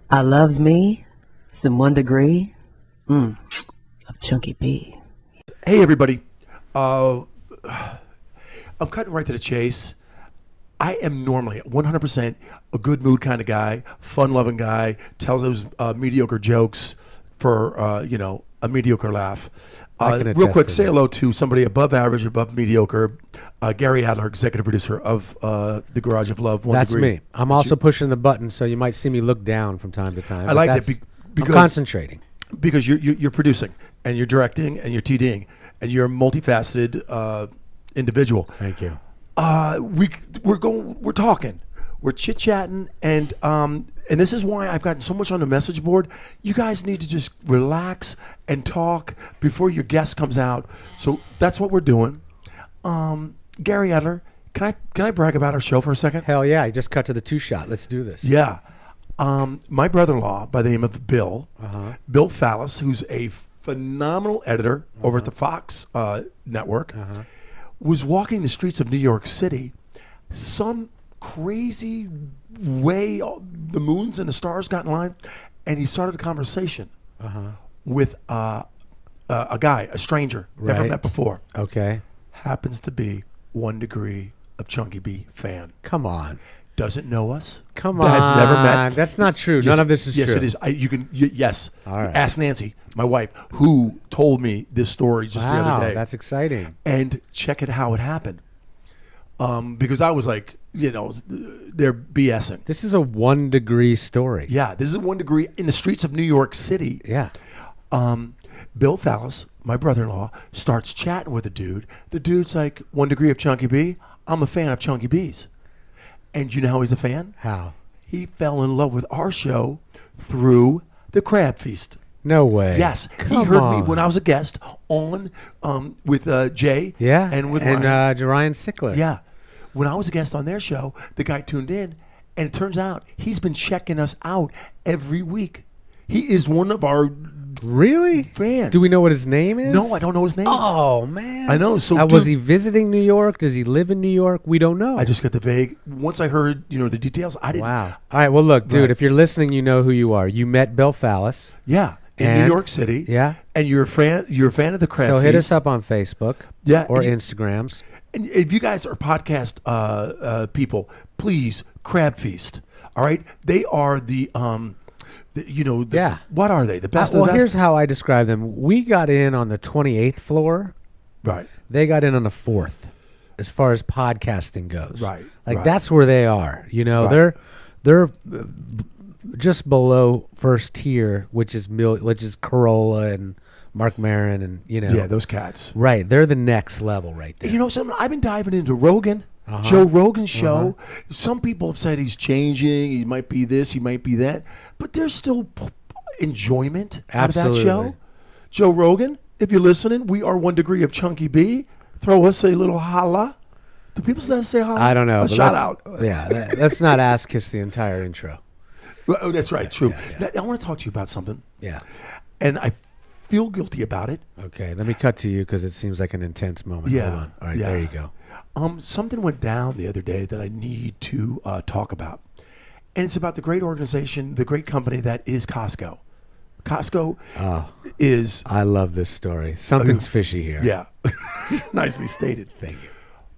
I loves me some 1 degree of Chunky B. Hey, everybody. I'm cutting right to the chase. I am normally 100% a good mood kind of guy, fun-loving guy, tells those mediocre jokes for, a mediocre laugh. Real quick, say hello to somebody above average, above mediocre. Gary Adler, executive producer of The Garage of Love. That's me. I'm also pushing the button, so you might see me look down from time to time. I like that because I'm concentrating. Because you're producing, and you're directing, and you're TDing, and you're a multifaceted individual. Thank you. We're talking, we're chit chatting, and this is why I've gotten so much on the message board. You guys need to just relax and talk before your guest comes out. So that's what we're doing. Gary Adler, can I brag about our show for a second? Hell yeah! I just cut to the 2-shot. Let's do this. Yeah. My brother-in-law, by the name of Bill Fallis, who's a phenomenal editor over at the Fox network, was walking the streets of New York City. Some crazy way the moons and the stars got in line, and he started a conversation with a guy, a stranger, never met before. Okay. Happens to be 1 degree of Chunky B fan. Come on. Doesn't know us. Come on. Has never met. That's not true. Yes, None of this is true. Yes, it is. Yes. All right. Ask Nancy, my wife, who told me this story just the other day. That's exciting. And check it how it happened. Because I was like, they're BSing. This is a 1 degree story. Yeah, this is 1 degree in the streets of New York City. Yeah. Bill Fallis, my brother-in-law, starts chatting with the dude. The dude's like, 1 degree of Chunky B. I'm a fan of Chunky B's. And you know how he's a fan? How? He fell in love with our show through the Crab Feast. No way. Yes. Come he heard on. me when I was a guest on with Jay. Yeah. And with Ryan Sickler. Yeah. When I was a guest on their show, the guy tuned in, and it turns out he's been checking us out every week. He is one of our fans. Do we know what his name is? No, I don't know his name. Oh, man. I know. So was he visiting New York? Does he live in New York? We don't know. I just got the vague. Once I heard, the details, I didn't. Wow. All right. Well, look, dude, if you're listening, you know who you are. You met Bill Fallis. Yeah. In New York City. Yeah. And you're a fan of the Crab Feast. So hit us up on Facebook. Yeah. Or Instagrams. And if you guys are podcast people, please, Crab Feast. All right? They are what are they? The best of the best? Here's how I describe them. We got in on the 28th floor. Right. They got in on the 4th as far as podcasting goes. Right. That's where they are. Right. They're just below first tier, which is Corolla and Mark Maron and Yeah, those cats. Right. They're the next level right there. You know something? I've been diving into Rogan. Joe Rogan's show. Some people have said he's changing. He might be this. He might be that. But there's still enjoyment out of that show. Joe Rogan, if you're listening, we are 1 degree of Chunky B. Throw us a little holla. Do people say holla? I don't know. A shout out. Yeah. Let's not ask kiss the entire intro. Oh, that's right. True. Yeah. I want to talk to you about something. Yeah. And I feel guilty about it. Okay. Let me cut to you because it seems like an intense moment. Yeah. Hold on. All right. There you go. Something went down the other day that I need to talk about. And it's about the great organization, the great company that is Costco. Costco is... I love this story. Something's fishy here. Yeah. Nicely stated. Thank you.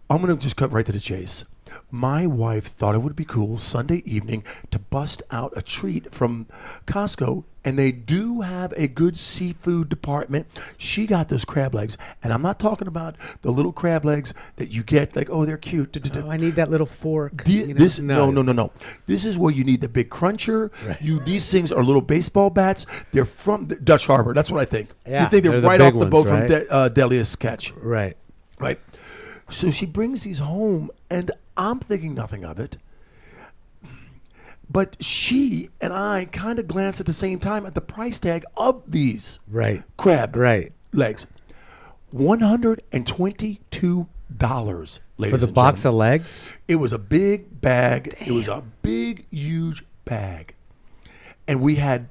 I'm going to just cut right to the chase. My wife thought it would be cool Sunday evening to bust out a treat from Costco, and they do have a good seafood department. She got those crab legs, and I'm not talking about the little crab legs that you get like, oh, they're cute. Oh, I need that little fork. No. This is where you need the big cruncher. Right. These things are little baseball bats. They're from Dutch Harbor. That's what I think. Yeah, you think they're the right big off the boat ones, right? from Delia's Catch. Right. Right. So she brings these home, and I'm thinking nothing of it. But she and I kind of glance at the same time at the price tag of these crab legs. $122, ladies For the and box gentlemen. of legs? It was a big bag. Damn. It was a big, huge bag. And we had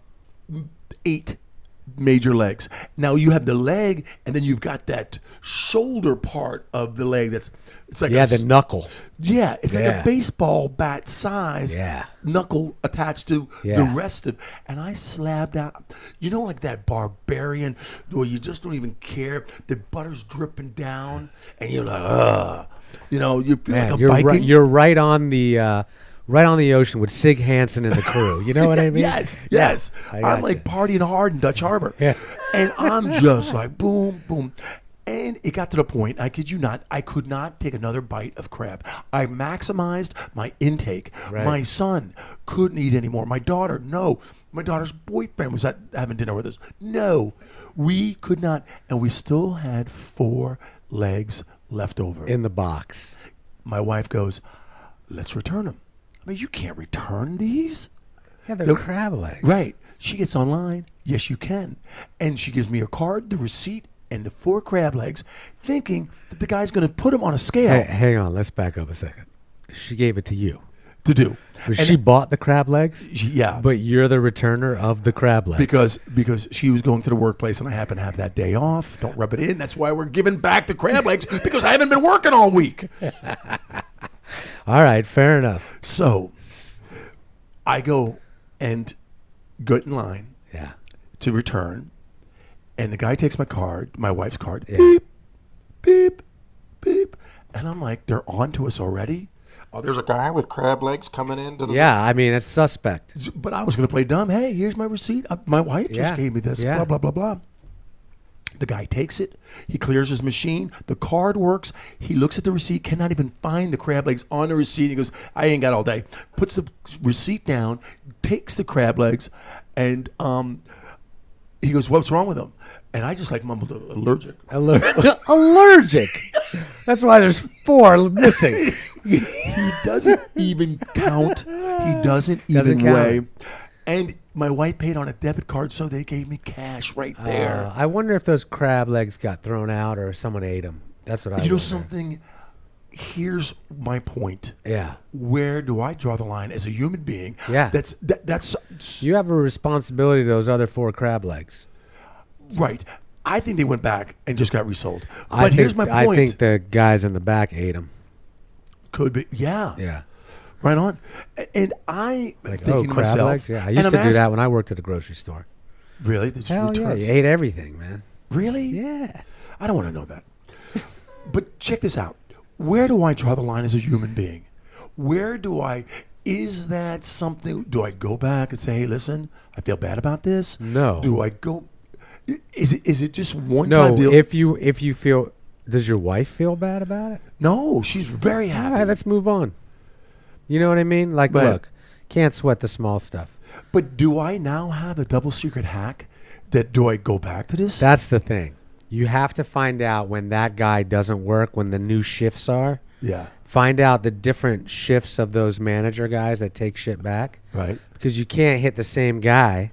8 major legs. Now you have the leg, and then you've got that shoulder part of the leg it's like the knuckle. Yeah, it's like Yeah. a baseball bat size knuckle attached to the rest of. And I slapped out, like that barbarian where you just don't even care. The butter's dripping down, and you're like, ugh. You feel like a Viking. You're right on the ocean with Sig Hansen and the crew. You know what I mean? Yes. I'm like partying hard in Dutch Harbor. Yeah. And I'm just like, boom, boom. And it got to the point, I kid you not, I could not take another bite of crab. I maximized my intake. Right. My son couldn't eat anymore. My daughter, no. My daughter's boyfriend was having dinner with us. No. We could not. And we still had 4 legs left over. In the box. My wife goes, let's return them. I mean, you can't return these. Yeah, they're crab legs. Right. She gets online. Yes, you can. And she gives me her card, the receipt, and the 4 crab legs, thinking that the guy's going to put them on a scale. Hey, hang on. Let's back up a second. She gave it to you. To do. She bought the crab legs? Yeah. But you're the returner of the crab legs. Because she was going to the workplace and I happen to have that day off. Don't rub it in. That's why we're giving back the crab legs, because I haven't been working all week. All right, fair enough. So I go and get in line to return. And the guy takes my card, my wife's card. Yeah. Beep, beep, beep. And I'm like, they're on to us already? Oh, there's a guy with crab legs coming into the... Yeah, I mean, it's suspect. But I was going to play dumb. Hey, here's my receipt. My wife just gave me this. Yeah. Blah, blah, blah, blah. The guy takes it. He clears his machine. The card works. He looks at the receipt, cannot even find the crab legs on the receipt. He goes, I ain't got all day. Puts the receipt down, takes the crab legs, and he goes, what's wrong with them? And I just mumbled, allergic. Allergic. That's why there's 4 missing. He doesn't even count. He doesn't even weigh. And my wife paid on a debit card, so they gave me cash right there. I wonder if those crab legs got thrown out or someone ate them. That's what I wonder. Something? Here's my point. Yeah. Where do I draw the line as a human being? Yeah. That's You have a responsibility to those other 4 crab legs. right. I think they went back and just got resold. But here's my point. I think the guys in the back ate them. Could be. Yeah. Yeah. Right on. And I thinking to crab myself, legs? Yeah, I used to do that when I worked at the grocery store. Really? Did you Hell yeah, return? you ate everything, man. Really? Yeah. I don't want to know that. But check this out. Where do I draw the line as a human being? Is that something, do I go back and say, hey, listen, I feel bad about this? No. Do I go, is it just one time deal? No, if you feel, does your wife feel bad about it? No, she's very happy. All right, let's move on. You know what I mean? Like, But- look, can't sweat the small stuff. But do I now have a double secret hack do I go back to this? That's the thing. You have to find out when that guy doesn't work, when the new shifts are. Yeah. Find out the different shifts of those manager guys that take shit back. Right. Because you can't hit the same guy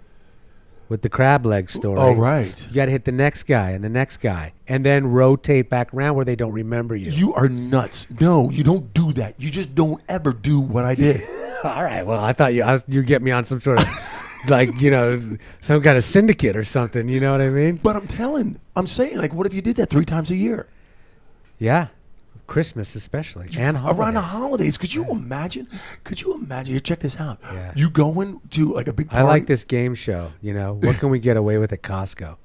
with the crab leg story. Oh, right. You got to hit the next guy and the next guy. And then rotate back around where they don't remember you. You are nuts. No, you don't do that. You just don't ever do what I did. All right. Well, I thought you'd get me on some sort of, some kind of syndicate or something. You know what I mean? But I'm saying, what if you did that 3 times a year? Yeah. Christmas especially. And holidays. Around the holidays. Could you imagine? Here, check this out. Yeah. You going to a big party? I like this game show. What can we get away with at Costco?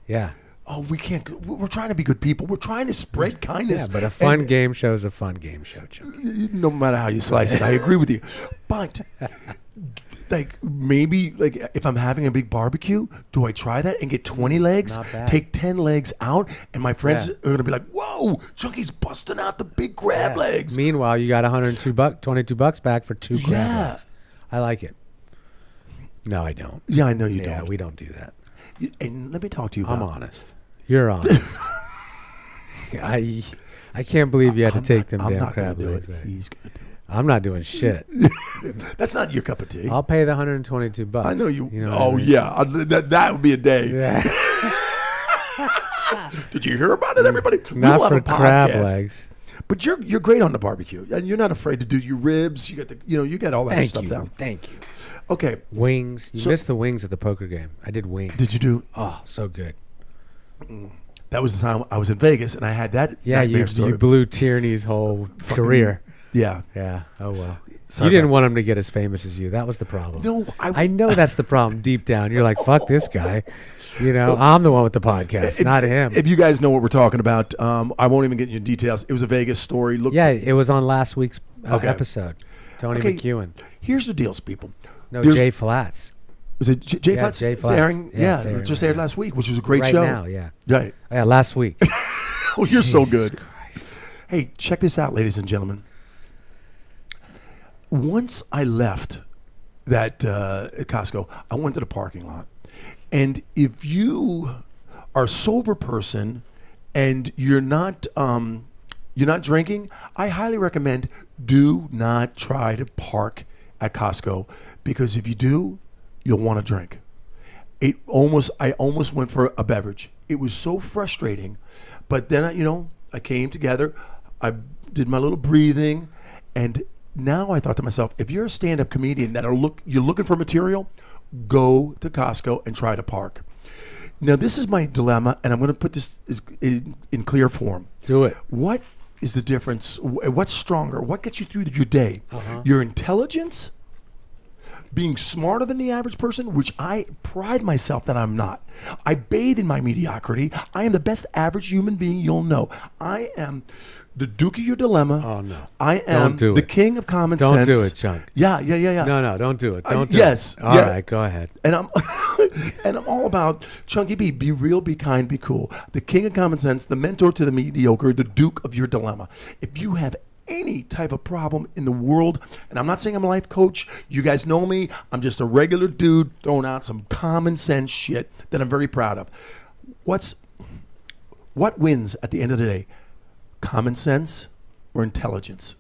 Yeah. Oh, we can't. We're trying to be good people. We're trying to spread kindness. Yeah, but a fun game show is a fun game show, Chuck. No matter how you slice it, I agree with you. But maybe if I'm having a big barbecue, do I try that and get 20 legs? Not bad. Take 10 legs out, and my friends are going to be like, "Whoa, Chunky's busting out the big crab legs." Meanwhile, you got $22 back for 2 crab legs. I like it. No, I don't. Yeah, I know you Yeah, don't. we don't do that. And let me talk to you about. I'm honest. You're honest. I can't believe you had to take them I'm damn not crab gonna do legs. it. Right? He's going to do it. I'm not doing shit. That's not your cup of tea. I'll pay the $122. I know you. know what Oh I mean? yeah, that would be a day. Yeah. Did you hear about it, everybody? Not We'll for have a crab podcast. legs. But you're great on the barbecue, and you're not afraid to do your ribs. You got you got all that stuff down. Thank you. Okay. Wings. You missed the wings at the poker game. I did wings. Did you do? Oh, so good. That was the time I was in Vegas, and I had that. Yeah, you blew Tierney's whole career. Yeah. Yeah. Oh well. Sorry You didn't about- want him to get as famous as you. That was the problem. No, I know that's the problem deep down. You're like, fuck this guy. You know, I'm the one with the podcast, not him. If you guys know what we're talking about, I won't even get into details. It was a Vegas story. Look, Yeah, it was on last week's Okay. episode. Tony Okay. McEwen. Here's the deals, people. No, There's- Jay Flats. Was it Jay Yeah, Flats? Jay It's Flats. airing? Yeah, Yeah, it's it airing just right aired now. last week, which was a great Right show. now, yeah. Right. Yeah, last week. Oh, you're so Jesus good. Christ. Hey, check this out, ladies and gentlemen. Once I left that Costco, I went to the parking lot. And if you are a sober person and you're not drinking, I highly recommend do not try to park at Costco, because if you do, you'll want to drink. I almost went for a beverage. It was so frustrating, but then I came together. I did my little breathing, and now I thought to myself, if you're a stand-up comedian you're looking for material, go to Costco and try to park. Now, this is my dilemma, and I'm going to put this in clear form. Do it. What is the difference? What's stronger? What gets you through your day? Your intelligence? Being smarter than the average person, which I pride myself that I'm not. I bathe in my mediocrity. I am the best average human being you'll know. I am the Duke of your dilemma. Oh, no. I am Don't do the it. king of common Don't sense. do it, Chunk. Yeah. No, don't do it. Don't do yes, it. All yeah. right, go ahead. And I'm and I'm all about Chunky B. Be real, be kind, be cool. The king of common sense, the mentor to the mediocre, the Duke of your dilemma. If you have any type of problem in the world, and I'm not saying I'm a life coach, you guys know me, I'm just a regular dude throwing out some common sense shit that I'm very proud of. What wins at the end of the day? Common sense or intelligence?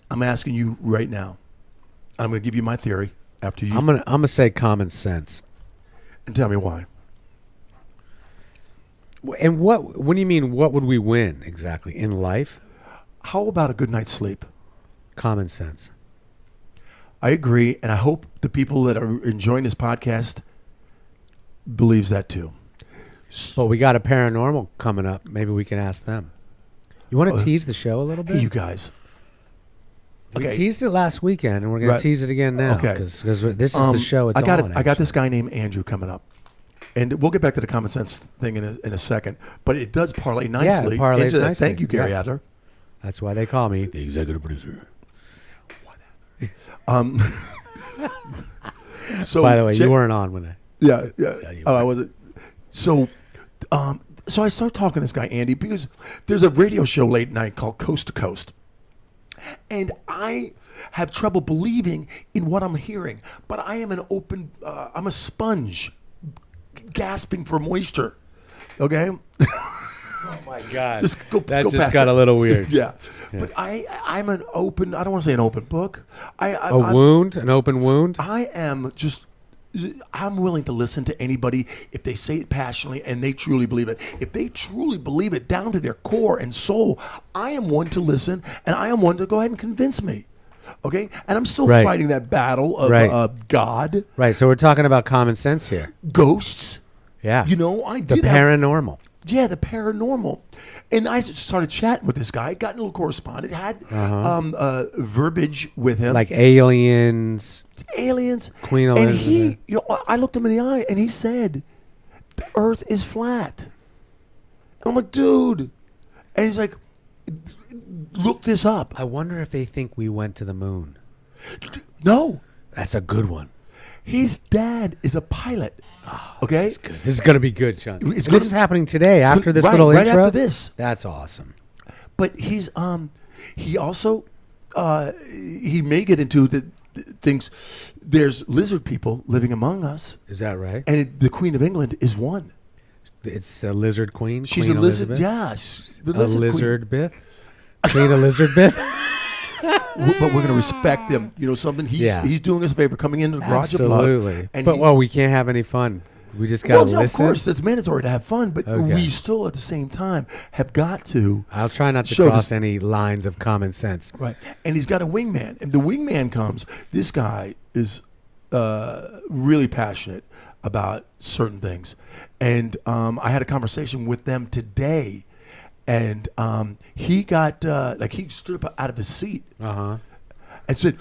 I'm asking you right now. I'm going to give you my theory after you I'm gonna say common sense. and tell me why. And what do you mean? What would we win exactly in life? How about a good night's sleep? Common sense. I agree, and I hope the people that are enjoying this podcast believes that too. But we got a paranormal coming up. Maybe we can ask them. You want to tease the show a little bit? Hey, you guys. We Okay. teased it last weekend, and we're going Right. to tease it again now. Okay. Because this is the show. It's I got on. I got this guy named Andrew coming up, and we'll get back to the common sense thing in a second. But it does parlay nicely. parlays into that. nicely. Thank you, Gary Yeah. Adler. That's why they call me the executive producer. So, By the way, Jay- you weren't on when I. Yeah. you Oh, I wasn't. So, so I started talking to this guy Andy because there's a radio show late night called Coast to Coast, and I have trouble believing in what I'm hearing. But I am I'm a sponge, gasping for moisture. Okay. Oh my God! Just go past got it. a little weird. Yeah. But I'm an open. I don't want to say an open book. An open wound. I am just. I'm willing to listen to anybody if they say it passionately and they truly believe it. If they truly believe it down to their core and soul, I am one to listen, and I am one to go ahead and convince me. Okay? And I'm still Right. fighting that battle of Right. God, Right. So we're talking about common sense here. ghosts. Yeah. I The did have paranormal. Yeah, the paranormal. And I started chatting with this guy, got in a little correspondence, had verbiage with him. Like aliens. Aliens. Queen And Elizabeth. I looked him in the eye and he said, the earth is flat. I'm like, dude. And he's like, look this up. I wonder if they think we went to the moon. No. That's a good one. His dad is a pilot. Okay? This is good. This is going to be good, Sean. It's This good. is happening today after this Right, little right intro. after this. That's awesome. But he also he may get into the things. There's lizard people living among us, Is that right? and the Queen of England is one. It's a lizard queen. She's Queen a lizard. Elizabeth? Yeah, she's the A lizard lizard bith. Queen Elizabeth. But we're going to respect him. You know something? He's doing us a favor coming into the garage of love. Absolutely. And But we can't have any fun. We just got to no, of listen. course, it's mandatory to have fun, but Okay. we still, at the same time, have got to. I'll try not to show cross this- any lines of common sense. Right. And he's got a wingman. And the wingman comes. This guy is really passionate about certain things, and I had a conversation with them today, and he got he stood up out of his seat. And said,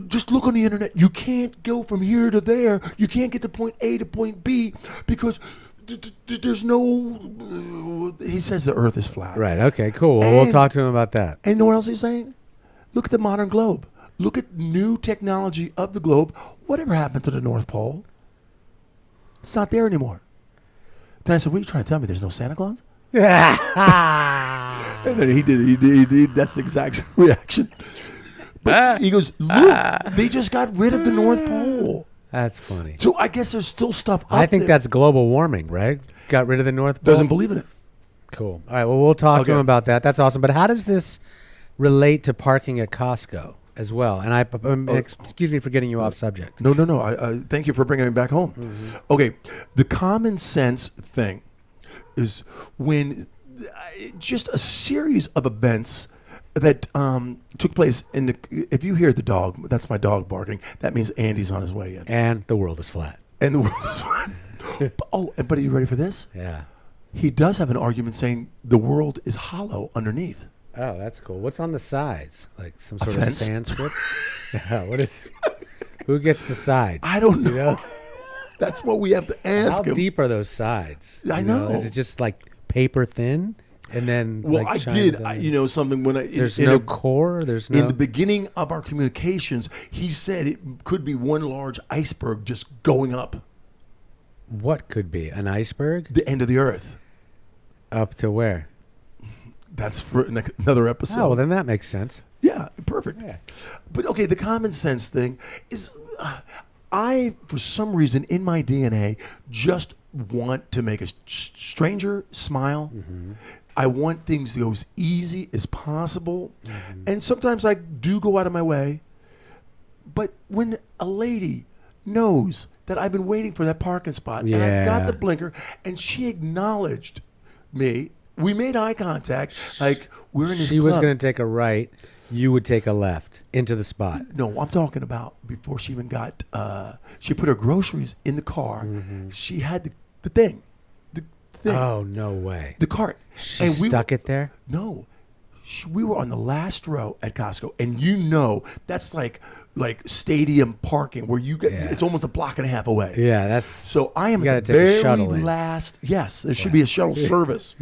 just look on the internet. You can't go from here to there. You can't get to point A to point B because there's no. He says the Earth is flat. Right. Okay. Cool. Well, we'll talk to him about that. And you know what else he's saying? Look at the modern globe. Look at new technology of the globe. Whatever happened to the North Pole? It's not there anymore. Then I said, what are you trying to tell me? There's no Santa Claus? And then he did. That's the exact reaction. But he goes, look, they just got rid of the North Pole. That's funny. So I guess there's still stuff up I think there. that's global warming, right? Got rid of the North Pole. Doesn't believe in it. Cool. All right. Well, we'll talk to him about that. That's awesome. But how does this relate to parking at Costco as well? And excuse me for getting you off subject. No. I thank you for bringing me back home. Mm-hmm. Okay. The common sense thing is when just a series of events that took place in the. If you hear the dog, that's my dog barking. That means Andy's on his way in. And the world is flat. And the world is flat. But are you ready for this? Yeah. He does have an argument saying the world is hollow underneath. Oh, that's cool. What's on the sides? Like some sort of fence? Sanskrit? Yeah. What is? Who gets the sides? I don't know. You know? That's what we have to ask How him. deep are those sides? I know. Is it just like paper thin? And then, well, like I did. Something when there's no core. There's no. In the beginning of our communications, he said it could be one large iceberg just going up. What could be an iceberg? The end of the Earth. Up to where? That's for another episode. Oh, well, then that makes sense. Yeah, perfect. Yeah. But okay, the common sense thing is, I for some reason in my DNA just want to make a stranger smile. Mm-hmm. I want things to go as easy as possible. Mm-hmm. And sometimes I do go out of my way. But when a lady knows that I've been waiting for that parking spot and I've got the blinker and she acknowledged me, we made eye contact, like we're in this She was club. going to take a right. You would take a left into the spot. No, I'm talking about before she even got, she put her groceries in the car. Mm-hmm. She had the thing. Oh, no way. The cart. She stuck it there? No. We were on the last row at Costco, and that's like stadium parking where you get it's almost a block and a half away. Yeah, that's so I am at the take a very shuttle in. last. Yes, there should be a shuttle service,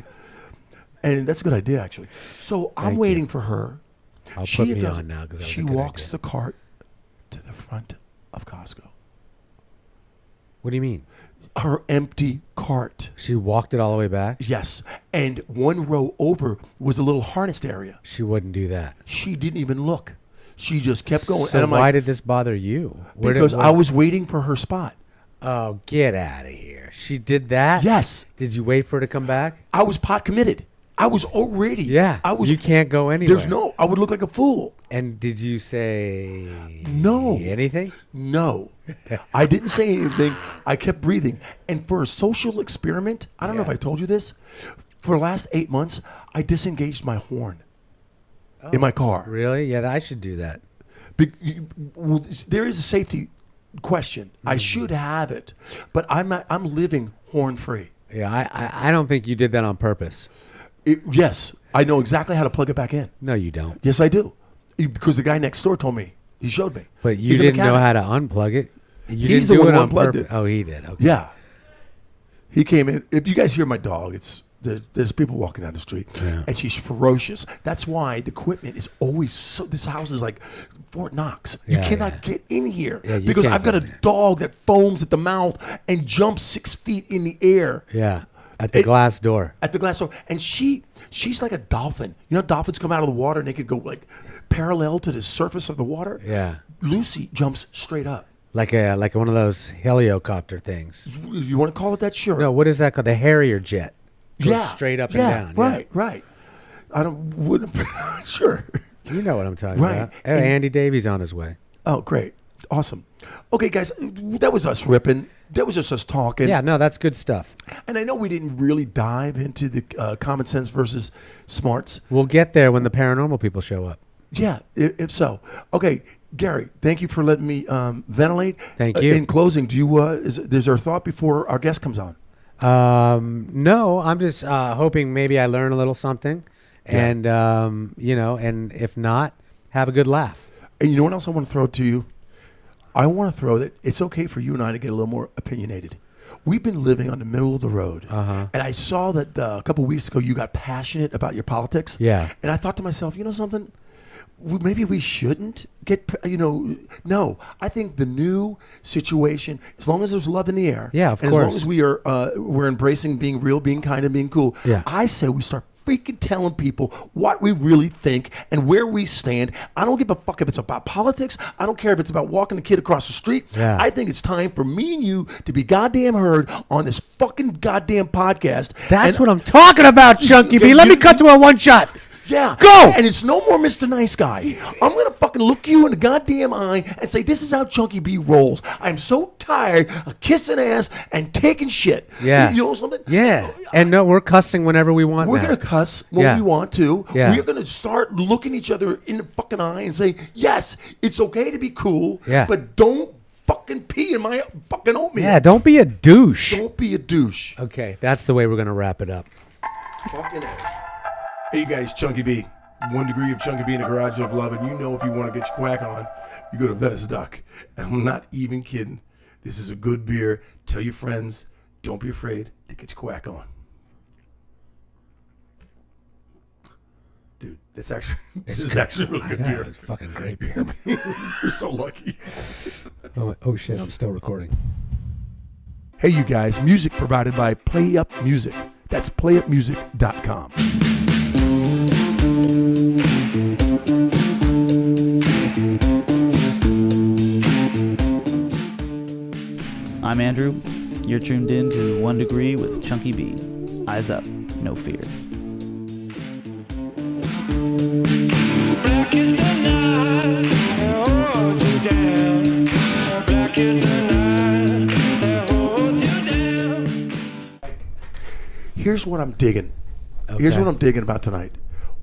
and that's a good idea actually. So I'm waiting for her. I'll put me on now because she walks the cart to the front of Costco. What do you mean? Her empty cart. She walked it all the way back? Yes. And one row over was a little harnessed area. She wouldn't do that. She didn't even look. She just kept going. So and I'm why did this bother you? Because I was waiting for her spot. Oh, get out of here. She did that? Yes. Did you wait for her to come back? I was pot committed. I was already. Yeah. You can't go anywhere. I would look like a fool. And did you say no anything? No. I didn't say anything. I kept breathing. And for a social experiment, I don't know if I told you this, for the last 8 months, I disengaged my horn in my car. Really? Yeah, I should do that. Well, there is a safety question. Mm-hmm. I should have it, but I'm living horn free. Yeah, I don't think you did that on purpose. Yes, I know exactly how to plug it back in. No, you don't. Yes, I do. Because the guy next door told me. He showed me. But you didn't know how to unplug it. He's the one who unplugged it. Oh, he did. Okay. Yeah. He came in. If you guys hear my dog, there's people walking down the street, and she's ferocious. That's why the equipment is always so. This house is like Fort Knox. You cannot get in here because I've got a dog that foams at the mouth and jumps 6 feet in the air. Yeah. At the glass door. At the glass door. And she's like a dolphin. You know, dolphins come out of the water and they could go like parallel to the surface of the water. Yeah. Lucy jumps straight up. Like one of those helicopter things. If you want to call it that, sure. No, what is that called? The Harrier jet. Goes straight up and down. Right. I wouldn't. Sure. You know what I'm talking about. Oh, Andy Davey's on his way. Oh, great. Awesome. Okay, guys, that was us ripping. That was just us talking. Yeah, no, that's good stuff. And I know we didn't really dive into the common sense versus smarts. We'll get there when the paranormal people show up. Yeah, if so. Okay, Gary, thank you for letting me ventilate. Thank you. In closing, do you is there a thought before our guest comes on? No, I'm just hoping maybe I learn a little something, and and if not, have a good laugh. And you know what else I want to throw to you? I want to throw that it's okay for you and I to get a little more opinionated. We've been living on the middle of the road, and I saw that a couple of weeks ago you got passionate about your politics. Yeah. And I thought to myself, you know something? Maybe we shouldn't get, no. I think the new situation, as long as there's love in the air, Yeah, of and course. as long as we're embracing being real, being kind, and being cool, Yeah. I say we start freaking telling people what we really think and where we stand. I don't give a fuck if it's about politics. I don't care if it's about walking a kid across the street. Yeah. I think it's time for me and you to be goddamn heard on this fucking goddamn podcast. That's what I'm talking about, Chunky B. Let me cut to a one shot. Yeah. Go! And it's no more Mr. Nice Guy. I'm going to fucking look you in the goddamn eye and say, this is how Chunky B rolls. I'm so tired of kissing ass and taking shit. Yeah. You know something? Yeah. And no, we're cussing whenever we want. We're now. going to cuss when Yeah. we want to. Yeah. We're going to start looking each other in the fucking eye and say, yes, it's okay to be cool, Yeah. but don't fucking pee in my fucking oatmeal. Yeah, don't be a douche. Don't be a douche. Okay, that's the way we're going to wrap it up. Fucking A. Hey, you guys, Chunky B. 1 degree of Chunky B in the garage of love. And you know if you want to get your quack on, you go to Venice Duck. And I'm not even kidding. This is a good beer. Tell your friends. Don't be afraid to get your quack on. Dude, this is actually a really good beer. It's fucking great beer. You're so lucky. Oh, shit, I'm still recording. Hey, you guys, music provided by Play Up Music. That's playupmusic.com. I'm Andrew. You're tuned in to 1 Degree with Chunky B. Eyes up, no fear. Black is the night that holds you down. Black is the night that holds you down. Here's what I'm digging. Here's Okay. what I'm digging about tonight.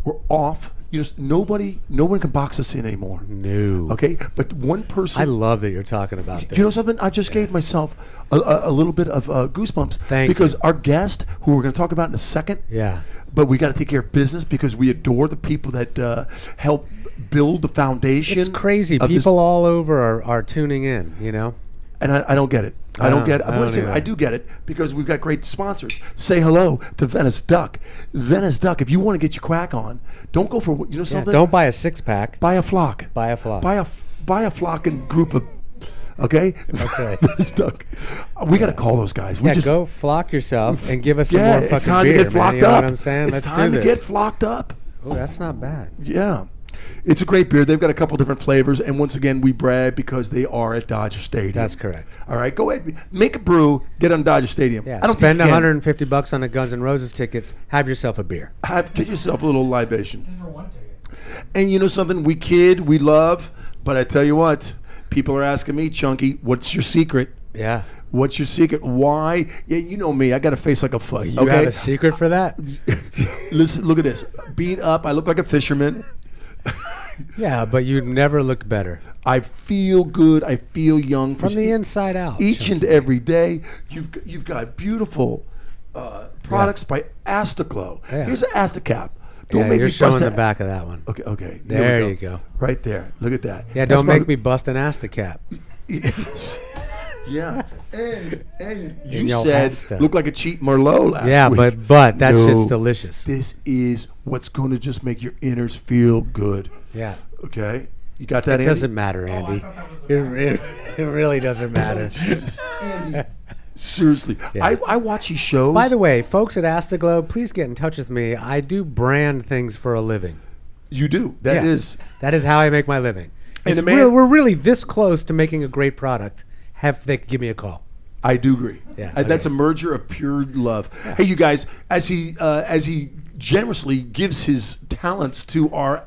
We're off. No one can box us in anymore. No. Okay, but one person. I love that you're talking about this. You know something? I just gave myself a little bit of goosebumps because our guest, who we're going to talk about in a second, Yeah. but we got to take care of business because we adore the people that help build the foundation. It's crazy. of this- People all over are tuning in, you know? and I don't get it. I don't get it. I don't either. I do get it because we've got great sponsors. Say hello to Venice Duck. Venice Duck, if you want to get your quack on, don't go for, Yeah, something? don't buy a six-pack. Buy a flock. Buy a flock. Buy a flock and group of, okay? That's right. Venice Duck. We got to call those guys. We Yeah, go flock yourself and give us some Yeah, more fucking it's time beer, to get flocked man. You know up. what I'm saying? It's Let's time do to this. get flocked up. Oh, that's not bad. Yeah. It's a great beer. They've got a couple different flavors. And once again, we brag because they are at Dodger Stadium. That's correct. All right. Go ahead. Make a brew. Get on Dodger Stadium. Yeah, I don't spend think you can. $150 on the Guns N' Roses tickets. Have yourself a beer. Get yourself a little libation. And you know something? We kid, we love. But I tell you what, people are asking me, Chunky, what's your secret? Yeah. What's your secret? Why? Yeah, you know me. I got a face like a foot. You okay? have a secret for that? Listen, look at this. Beat up. I look like a fisherman. Yeah, but you never looked better. I feel good. I feel young. From the inside out. Each and every day, you've got beautiful products by Astaglow. Yeah. Here's an Astacap. Yeah, you're showing the back of that one. Okay. There we you go. Right there. Look at that. Yeah, That's don't make me bust an Astacap. Yeah. And you In your said Asta. look like a cheap Merlot last Yeah, week. but that No, shit's delicious. This is what's going to just make your innards feel good. Yeah. Okay? You got that, It Andy? doesn't matter, Andy. It really doesn't matter. Andy. Seriously. Yeah. I watch these shows. By the way, folks at Astaglow, please get in touch with me. I do brand things for a living. You do. That is. That is how I make my living. And It's the man- we're really this close to making a great product. Have they give me a call. I do agree. Yeah, That's a okay. merger of pure love. Hey, you guys, as he generously gives his talents to our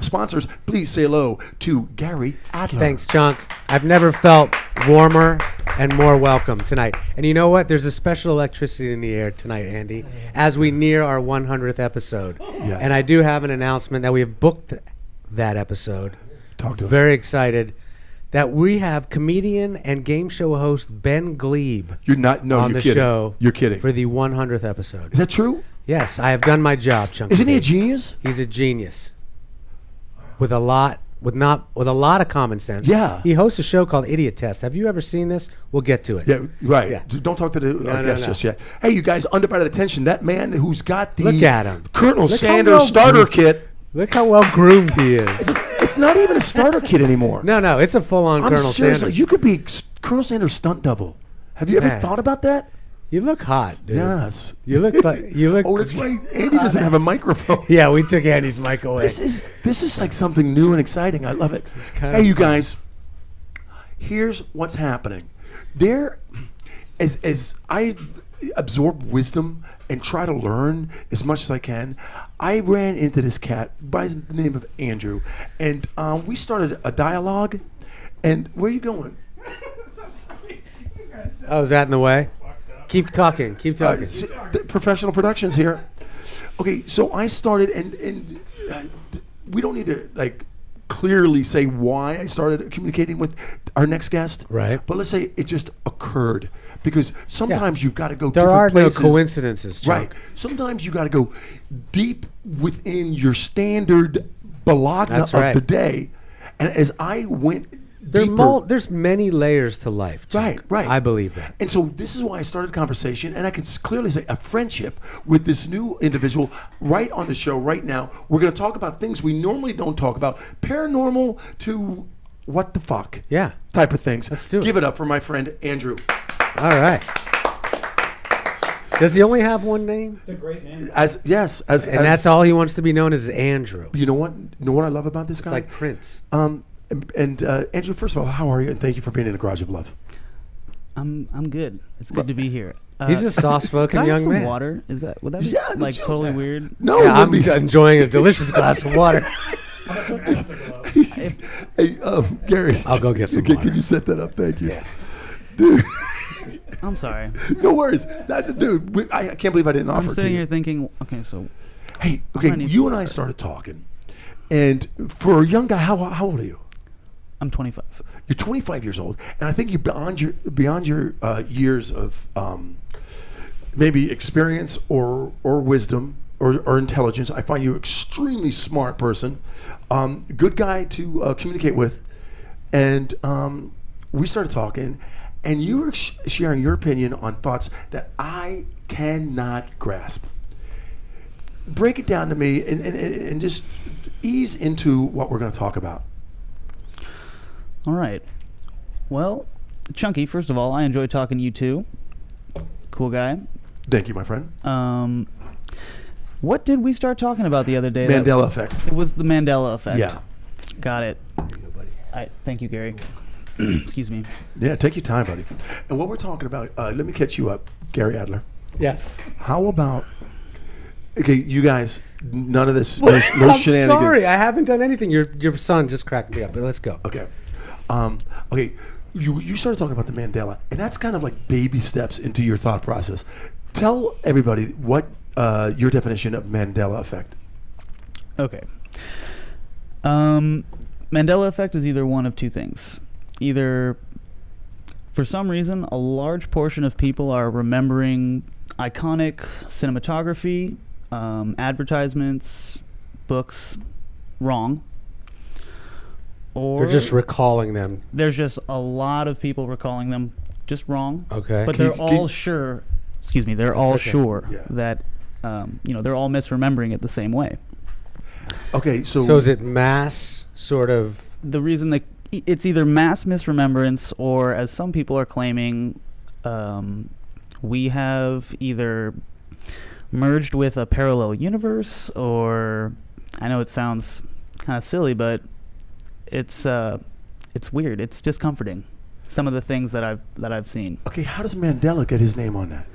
sponsors, please say hello to Gary Adler. Thanks, Chunk. I've never felt warmer and more welcome tonight. And you know what? There's a special electricity in the air tonight, Andy, as we near our 100th episode. Yes. And I do have an announcement that we have booked that episode. Talk to us. Very excited that we have comedian and game show host Ben Glebe You're not. No, on you're the kidding. show. You're kidding. For the 100th episode. Is that true? Yes, I have done my job, Chunky. Isn't he a B. genius? He's a genius with a lot of common sense. Yeah. He hosts a show called Idiot Test. Have you ever seen this? We'll get to it. Yeah, right. Yeah. Don't talk to the No, guest no. just yet. Hey, you guys, underpaid attention. That man who's got the Look at him. Colonel Look how Sanders well starter groomed- kit. Look how well groomed he is. It's not even a starter kit anymore. No, it's a full-on I'm Colonel serious. Sanders. You could be Colonel Sanders stunt double. Have you ever Man. thought about that? You look hot, dude. Yes. You look like you look. Oh, that's right. Andy doesn't have a microphone. Yeah, we took Andy's mic away. This is like something new and exciting. I love it. kinda Hey, you fun. guys. Here's what's happening. There, as I absorb wisdom and try to learn as much as I can, I ran into this cat by the name of Andrew, and we started a dialogue. And where are you going? Oh, is that in the way? Keep talking. Keep talking. The professional productions here. Okay, so I started, and we don't need to like clearly say why I started communicating with our next guest. Right. But let's say it just occurred because sometimes you've got to go. There different are places. no coincidences, Chuck. Right. Sometimes you got to go deep within your standard balagna That's of right. the day, and as I went deeper. There's many layers to life, Chuck. Right. I believe that. And so this is why I started a conversation, and I can clearly say a friendship with this new individual right on the show right now. We're going to talk about things we normally don't talk about, paranormal to what the fuck, Yeah. type of things. Let's do it. Give it up for my friend Andrew. All right. Does he only have one name? And That's all he wants to be known as Andrew. You know what? I love about this It's guy? like Prince. And Andrew, first of all, how are you? And thank you for being in the Garage of Love. I'm good. It's good to be here. He's a soft-spoken Can I have young some man. water? Would that be Yeah, like the totally joke. weird? No, Yeah, it I'm wouldn't be- enjoying a delicious glass of water. Hey, Gary. I'll go get some Okay, water. Can you set that up? Thank you. Yeah. Dude, I'm sorry. no worries. Dude, I can't believe I didn't offer I'm it to sitting you. here thinking, okay, so Hey, I'm okay, gonna need you some and I water. started talking. And for a young guy, how old are you? I'm 25. You're 25 years old, and I think you're beyond your years of maybe experience or wisdom or intelligence. I find you an extremely smart person, good guy to communicate with, and we started talking, and you were sharing your opinion on thoughts that I cannot grasp. Break it down to me and just ease into what we're going to talk about. All right. Well, Chunky, first of all, I enjoy talking to you too. Cool guy. Thank you, my friend. What did we start talking about the other day? Mandela Effect. It was the Mandela Effect. Yeah. Got it. Thank you, Gary. Excuse me. Yeah, take your time, buddy. And what we're talking about, let me catch you up, Gary Adler. Yes. How about, okay, you guys, none of this, no I'm shenanigans. sorry, I haven't done anything. Your son just cracked me up, but let's go. Okay. Okay, you started talking about the Mandela, and that's kind of like baby steps into your thought process. Tell everybody what your definition of Mandela Effect. Okay. Mandela Effect is either one of two things. Either, for some reason, a large portion of people are remembering iconic cinematography, advertisements, books, wrong. Or They're just recalling them. there's just a lot of people recalling them just wrong. Okay. But Can they're you- all sure. Excuse me. They're all okay. sure Yeah. that they're all misremembering it the same way. Okay, so So is it mass sort of? The reason that it's either mass misremembrance or, as some people are claiming, we have either merged with a parallel universe, or I know it sounds kind of silly, but it's weird. It's discomforting. Some of the things that I've seen. okay, how does Mandela get his name on that?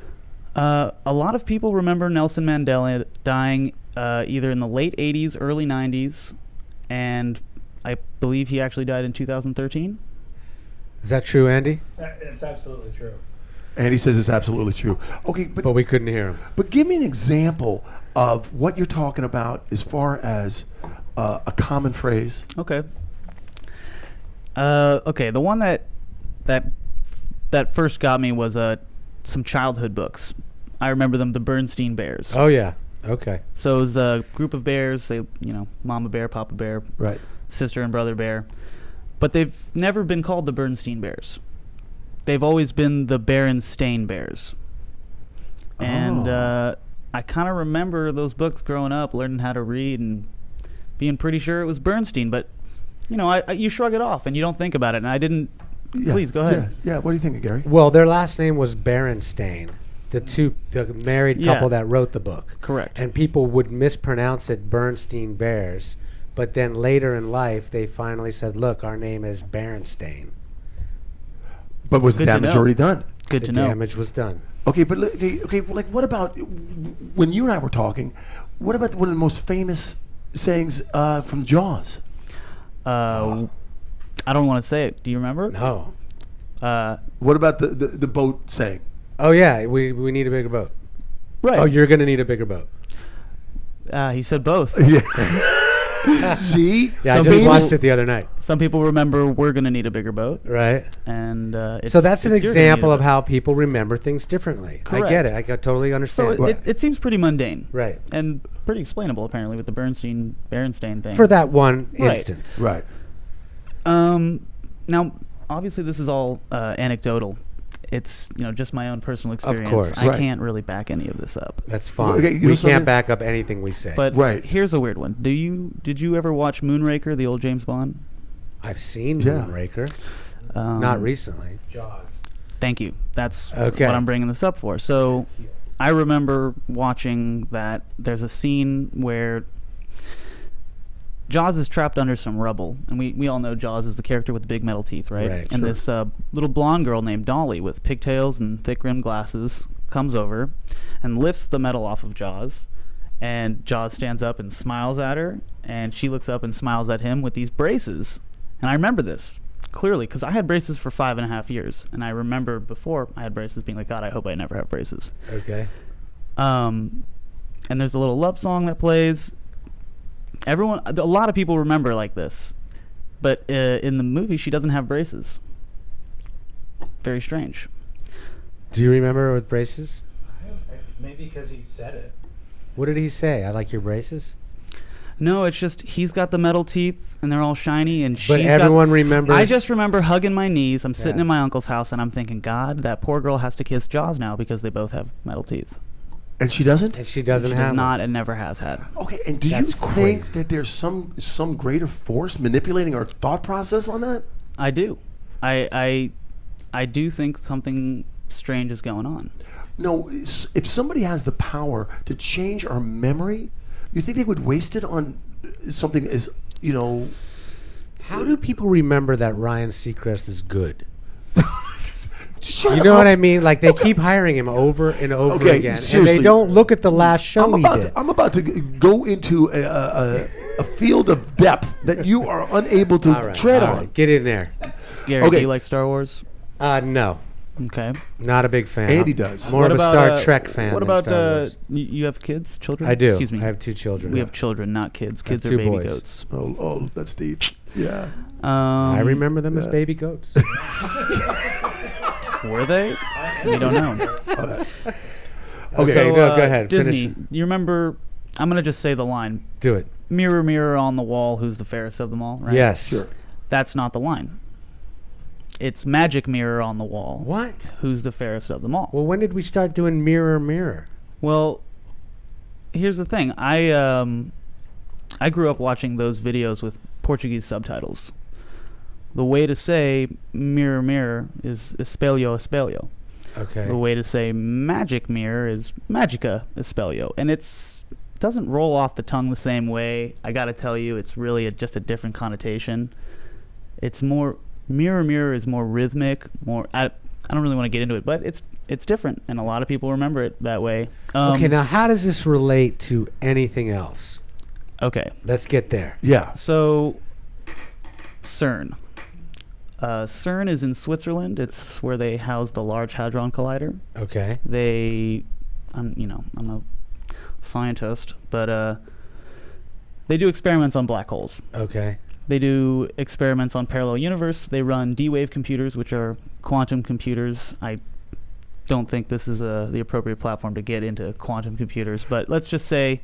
A lot of people remember Nelson Mandela dying either in the late 80s, early 90s, and I believe he actually died in 2013. Is that true, Andy? It's absolutely true. And he says it's absolutely true. Okay, But we couldn't hear him. But give me an example of what you're talking about as far as a common phrase. Okay. Okay. The one that first got me was some childhood books. I remember them, the Bernstein Bears. Oh yeah. Okay. So it was a group of bears. They, Mama Bear, Papa Bear, Right. sister and brother bear. But they've never been called the Bernstein Bears. They've always been the Berenstain Bears. And I kind of remember those books growing up, learning how to read and being pretty sure it was Bernstein. But, you shrug it off and you don't think about it. And I didn't. Yeah. Please, go ahead. Yeah. What do you think, Gary? Well, their last name was Berenstain. The married couple that wrote the book. Correct. And people would mispronounce it Bernstein Bears, but then later in life they finally said, "Look, our name is Berenstain." But was the Good to damage know. already done? Good The to know. damage was done. Okay, but like what about when you and I were talking? What about one of the most famous sayings from Jaws? I don't want to say it. Do you remember? No. What about the boat saying? Oh yeah, we need a bigger boat. Right. Oh, you're gonna need a bigger boat. He said both. Yeah. See? Yeah, I Some just famous- watched it the other night. Some people remember we're going to need a bigger boat. Right. And So that's an it's you're gonna need example a of boat. how people remember things differently. I get Correct. it. I totally So understand. it seems pretty mundane. Right. And pretty explainable, apparently, with the Berenstain thing. For that one Right. instance. Right. Now, obviously, this is all anecdotal. It's just my own personal experience. course. I Right. can't really back any of this up. That's fine. Okay, you know we something? can't back up anything we say. But Right. here's a weird one. Did you ever watch Moonraker, the old James Bond? I've seen Yeah. Moonraker. Um, Not recently. Thank you. That's Okay. what I'm bringing this up for. So I remember watching that. There's a scene where Jaws is trapped under some rubble, and we all know Jaws is the character with the big metal teeth, right? Right, And sure. this little blonde girl named Dolly with pigtails and thick-rimmed glasses comes over and lifts the metal off of Jaws, and Jaws stands up and smiles at her, and she looks up and smiles at him with these braces. And I remember this clearly because I had braces for 5.5 years, and I remember before I had braces being like, God, I hope I never have braces. Okay. And there's a little love song that plays. A lot of people remember like this, but in the movie she doesn't have braces. Very strange. Do you remember with braces? Maybe because he said it. What did he say? I like your braces? No, it's just he's got the metal teeth and they're all shiny, and But she's everyone got, remembers. I just remember hugging my knees. I'm sitting Yeah. in my uncle's house and I'm thinking, God, that poor girl has to kiss Jaws now because they both have metal teeth. And she doesn't? And she doesn't She have does them. not and never has had. Okay, and do That's you think crazy. that there's some greater force manipulating our thought process on that? I do. I do think something strange is going on. No, if somebody has the power to change our memory, you think they would waste it on something as, How do people remember that Ryan Seacrest is good? shut You know up. what I mean? Like they keep hiring him over and over Okay, again, and seriously. they don't look at the last show he did. I'm about to go into a field of depth that you are unable to All right, tread all on. right, get in there. Gary, Okay. do you like Star Wars? No, Okay. not a big fan. Andy does. More What of a about, Star Trek fan. What than about Star Wars. you have kids, children? I do. Excuse me. I have 2 children. We have children, not kids. have Kids are 2 baby boys. goats. Oh, that's deep. Yeah. I remember them as baby goats. Were they? We don't know. Okay. So, go ahead, Disney, finish. you remember? I'm gonna just say the line: Do it. "Mirror, mirror on the wall, who's the fairest of them all?" Right? Yes. Sure. That's not the line. It's magic mirror on the wall. What? Who's the fairest of them all? Well, when did we start doing mirror, mirror? Well, here's the thing. I grew up watching those videos with Portuguese subtitles. The way to say mirror, mirror is espelho, espelho. Okay. The way to say magic mirror is magica, espelho. And doesn't roll off the tongue the same way. I got to tell you, it's really just a different connotation. It's more mirror, mirror is more rhythmic, more I don't really want to get into it, but it's different, and a lot of people remember it that way. Okay, now how does this relate to anything else? Okay. Let's get there. Yeah. So, CERN. CERN is in Switzerland. It's where they house the Large Hadron Collider. Okay. I'm a scientist, but They do experiments on black holes. Okay. They do experiments on parallel universe. They run D-wave computers, which are quantum computers. I don't think this is the appropriate platform to get into quantum computers, but let's just say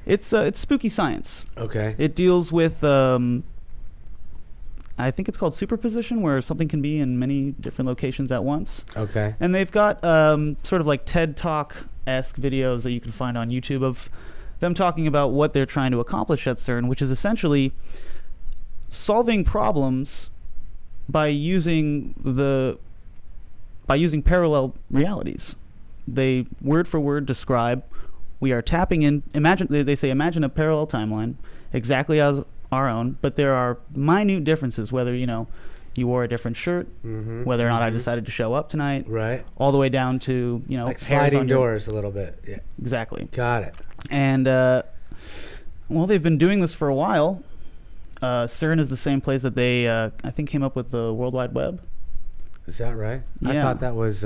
it's spooky science. Okay. It deals with I think it's called superposition, where something can be in many different locations at once. Okay. And they've got sort of like TED Talk-esque videos that you can find on YouTube of them talking about what they're trying to accomplish at CERN, which is essentially solving problems by using parallel realities. They word for word describe, we are tapping in, they say imagine a parallel timeline exactly as our own, but there are minute differences, whether you wore a different shirt, whether or not I decided to show up tonight, Right. all the way down to Like hairs sliding on your- doors a little bit. Yeah. Exactly. Got it. And well, they've been doing this for a while. CERN is the same place that they I think came up with the World Wide Web. Is that right? I Yeah. thought that was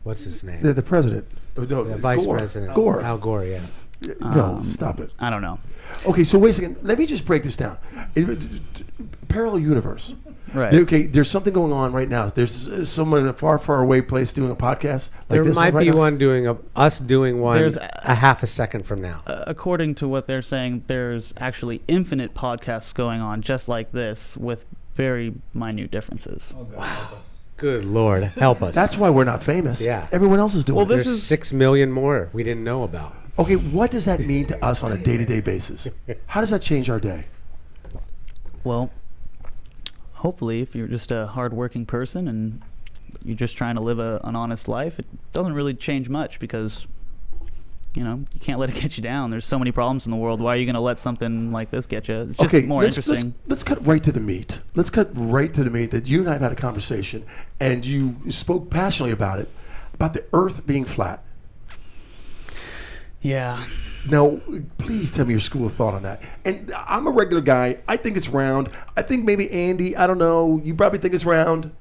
what's his name? The president. No, The vice Gore. president. Gore. Al Gore. Yeah. No, stop it. I don't know. Okay, so wait a second. Let me just break this down. Parallel universe. Right. Okay, there's something going on right now. There's someone in a far, far away place doing a podcast. Like There this might right be now. one doing us doing one There's a half a second from now. According to what they're saying, there's actually infinite podcasts going on just like this with very minute differences. Oh, God, help us. Good Lord, help us. That's why we're not famous. Yeah. Everyone else is doing Well, it. this There's is- 6 million more we didn't know about. Okay, what does that mean to us on a day-to-day basis? How does that change our day? Well, hopefully, if you're just a hardworking person and you're just trying to live an honest life, it doesn't really change much because, you can't let it get you down. There's so many problems in the world. Why are you going to let something like this get you? It's just more interesting. Let's cut right to the meat. Let's cut right to the meat that you and I have had a conversation, and you spoke passionately about the Earth being flat. Yeah. Now, please tell me your school of thought on that. And I'm a regular guy. I think it's round. I think maybe Andy, I don't know, you probably think it's round.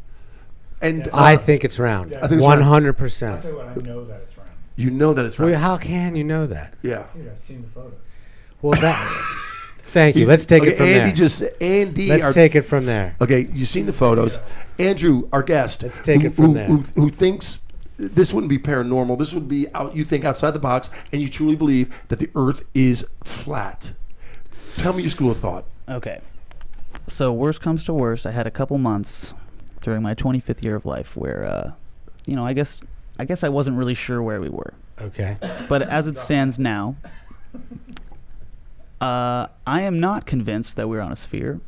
And I think it's round. I think it's round. 100%. I'll tell you what, I know that it's round. You know that it's round. Well, how can you know that? Yeah. Dude, I've seen the photos. Well, that. Thank you. Let's take it from Andy, there. Let's take it from there. Okay, you've seen the photos. Andrew, our guest. Let's take it from there. Who thinks this wouldn't be paranormal. This would be you think outside the box, and you truly believe that the Earth is flat. Tell me your school of thought. Okay. So worst comes to worst, I had a couple months during my 25th year of life where, I guess I wasn't really sure where we were. Okay. But as it stands now, I am not convinced that we're on a sphere.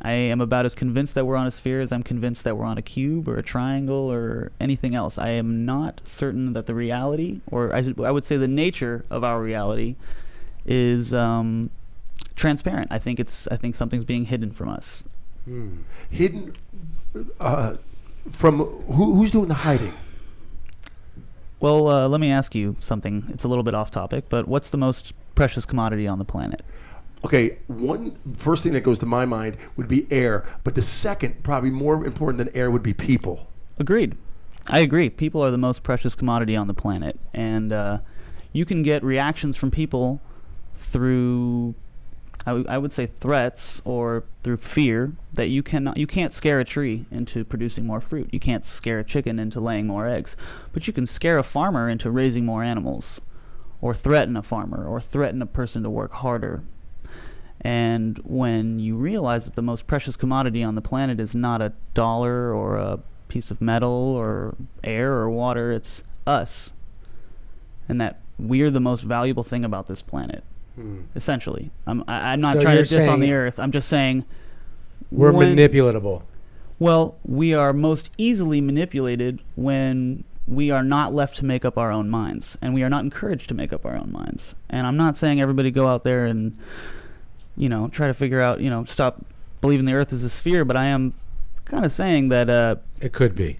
I am about as convinced that we're on a sphere as I'm convinced that we're on a cube or a triangle or anything else. I am not certain that the reality, or I would say the nature of our reality, is transparent. I think something's being hidden from us. Hidden from who's doing the hiding? Well, let me ask you something. It's a little bit off topic, but what's the most precious commodity on the planet? Okay, first thing that goes to my mind would be air, but the second, probably more important than air, would be people. Agreed. I agree. People are the most precious commodity on the planet, and you can get reactions from people through, I would say, threats or through fear that you can't scare a tree into producing more fruit. You can't scare a chicken into laying more eggs, but you can scare a farmer into raising more animals, or threaten a farmer, or threaten a person to work harder. And when you realize that the most precious commodity on the planet is not a dollar or a piece of metal or air or water, it's us. And that we're the most valuable thing about this planet, essentially. I'm not So trying to you're diss on the saying earth. I'm just saying We're manipulatable. Well, we are most easily manipulated when we are not left to make up our own minds, and we are not encouraged to make up our own minds. And I'm not saying everybody go out there and try to figure out, stop believing the earth is a sphere, but I am kind of saying that It could be.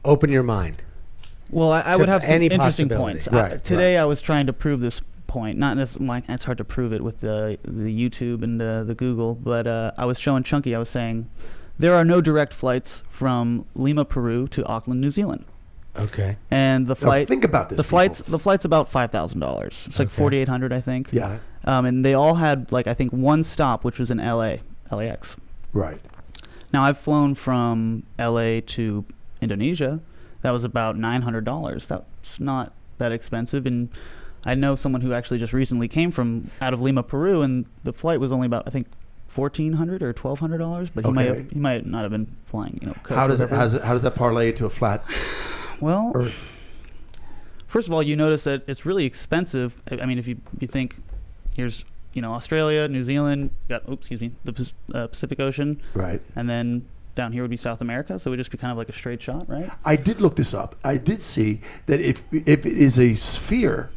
Open your mind. well, I To would have some any interesting possibility. points. Right, Today I was trying to prove this point. Not necessarily, it's hard to prove it with the YouTube and the Google, but I was showing Chunky, I was saying there are no direct flights from Lima, Peru to Auckland, New Zealand. Okay. And the Now, flight. think about this. The flight's about $5,000. It's like Okay. $4,800, I think. Yeah. And they all had like I think one stop, which was in LAX. Right. Now I've flown from LA to Indonesia. That was about $900. That's not that expensive. And I know someone who actually just recently came from out of Lima, Peru, and the flight was only about I think $1,400 or $1,200. But Okay. he might not have been flying. Coach How or does whatever. how does that parlay to a flat Well, Earth? first of all, you notice that it's really expensive. I mean, if you think here's Australia, New Zealand, the Pacific Ocean, Right. and then down here would be South America, so it would just be kind of like a straight shot, right? I did look this up. I did see that if it is a sphere,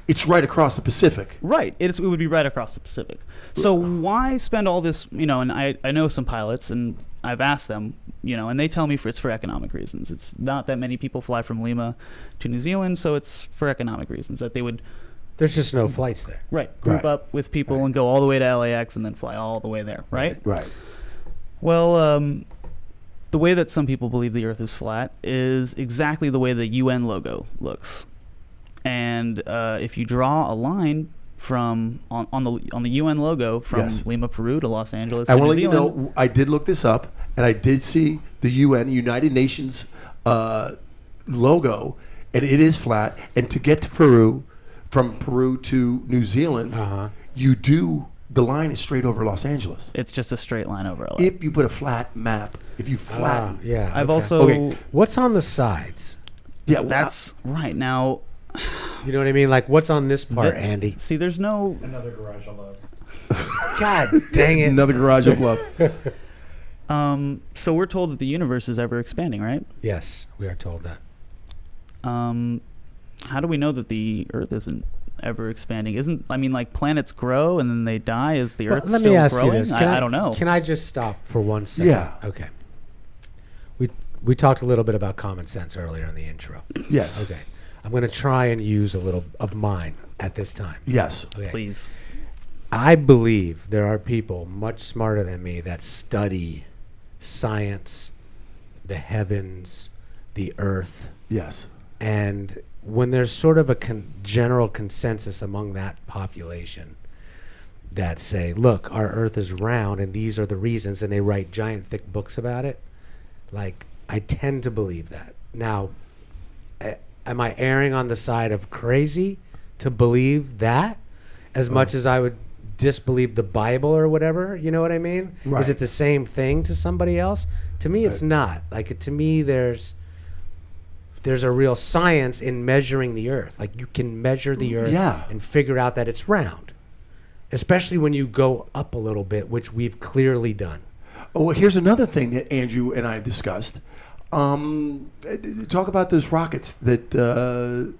it's right across the Pacific. Right. It would be right across the Pacific. So why spend all this, and I know some pilots, and I've asked them, and they tell me it's for economic reasons. It's not that many people fly from Lima to New Zealand, so it's for economic reasons that they would There's just no flights there. group Right. up with people and go all the way to LAX and then fly all the way there, right? Right. Well, the way that some people believe the Earth is flat is exactly the way the UN logo looks. And if you draw a line from on the UN logo from Yes. Lima, Peru to Los Angeles I to want New to let you Zealand, know, I did look this up, and I did see the UN, United Nations logo, and it is flat. And to get to Peru, from Peru to New Zealand, the line is straight over Los Angeles. it's just a straight line over LA. If you put a flat map, if you flatten, Yeah. I've okay. also Okay. What's on the sides? yeah, well, that's right now. You know what I mean? Like, what's on this part, the- Andy? See, there's no. Another garage of love. God dang it. another garage of love. So we're told that the universe is ever expanding, right? Yes, we are told that. How do we know that the Earth isn't ever expanding? Like planets grow and then they die? Is the Earth Let still me ask growing? you this. I don't know. Can I just stop for 1 second? Yeah. Okay. We talked a little bit about common sense earlier in the intro. Yes. Okay. I'm going to try and use a little of mine at this time. Yes. Okay. Please. I believe there are people much smarter than me that study science, the heavens, the earth, Yes. and when there's sort of a general consensus among that population that say, look, our earth is round and these are the reasons, and they write giant thick books about it, like, I tend to believe that. Now, am I erring on the side of crazy to believe that as much as I would disbelieve the Bible or whatever? You know what I mean? Right. Is it the same thing to somebody else? To me, it's not. Like, to me, there's a real science in measuring the earth. Like, you can measure the earth Yeah. and figure out that it's round, especially when you go up a little bit, which we've clearly done. Oh, well, here's another thing that Andrew and I discussed. Talk about those rockets that the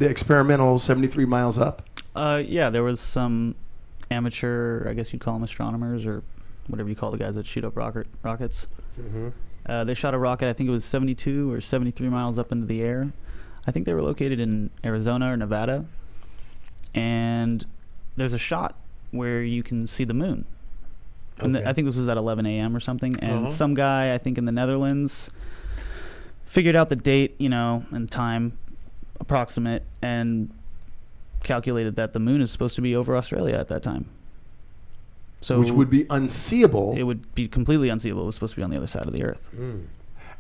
experimental 73 miles up. Yeah, there was some amateur, I guess you'd call them astronomers or whatever you call the guys that shoot up rockets. They shot a rocket, I think it was 72 or 73 miles up into the air. I think they were located in Arizona or Nevada. And there's a shot where you can see the moon. And Okay. I think this was at 11 a.m. or something. And some guy, I think in the Netherlands, figured out the date, and time approximate, and calculated that the moon is supposed to be over Australia at that time. So Which would be unseeable. it would be completely unseeable. It was supposed to be on the other side of the Earth.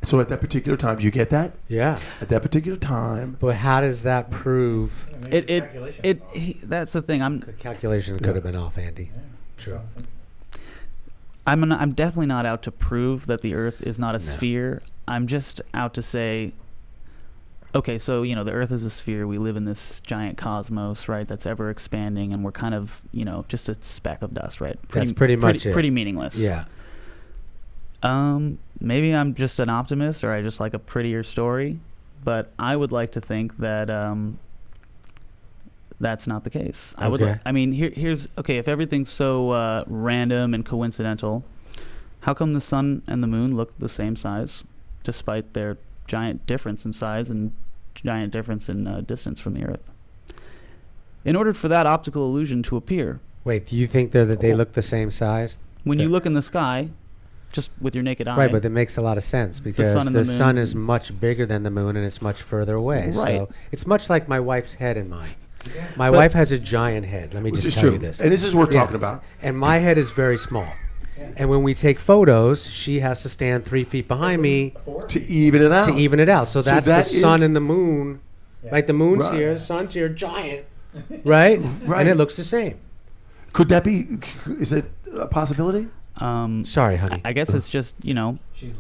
So at that particular time, do you get that? Yeah. At that particular time, But how does that prove? That's the thing. The calculation could have been off, Andy. True. I'm definitely not out to prove that the Earth is not a sphere. I'm just out to say, okay, so the Earth is a sphere. We live in this giant cosmos, right? That's ever expanding, and we're kind of just a speck of dust, right? That's pretty much it. Pretty meaningless. Yeah. Maybe I'm just an optimist, or I just like a prettier story, but I would like to think that that's not the case. Okay. Here's okay. If everything's so random and coincidental, how come the sun and the moon look the same size, despite their giant difference in size and giant difference in distance from the Earth? In order for that optical illusion to appear, Wait, do you think they look the same size? when you look in the sky, just with your naked eye. Right, but that makes a lot of sense because sun and the the sun moon. is much bigger than the moon and it's much further away. Right. So it's much like my wife's head and mine. My wife has a giant head. Let me Which just is tell true. you this. And this is what we're talking Yes. about. And my head is very small. And when we take photos, she has to stand 3 feet behind me To even it out. to even it out. So that's that the sun is- and the moon. Right? The moon's Right. here, the sun's here, giant. Right? Right. And it looks the same. Could that be? Is it a possibility? Sorry, honey. I guess it's just, She's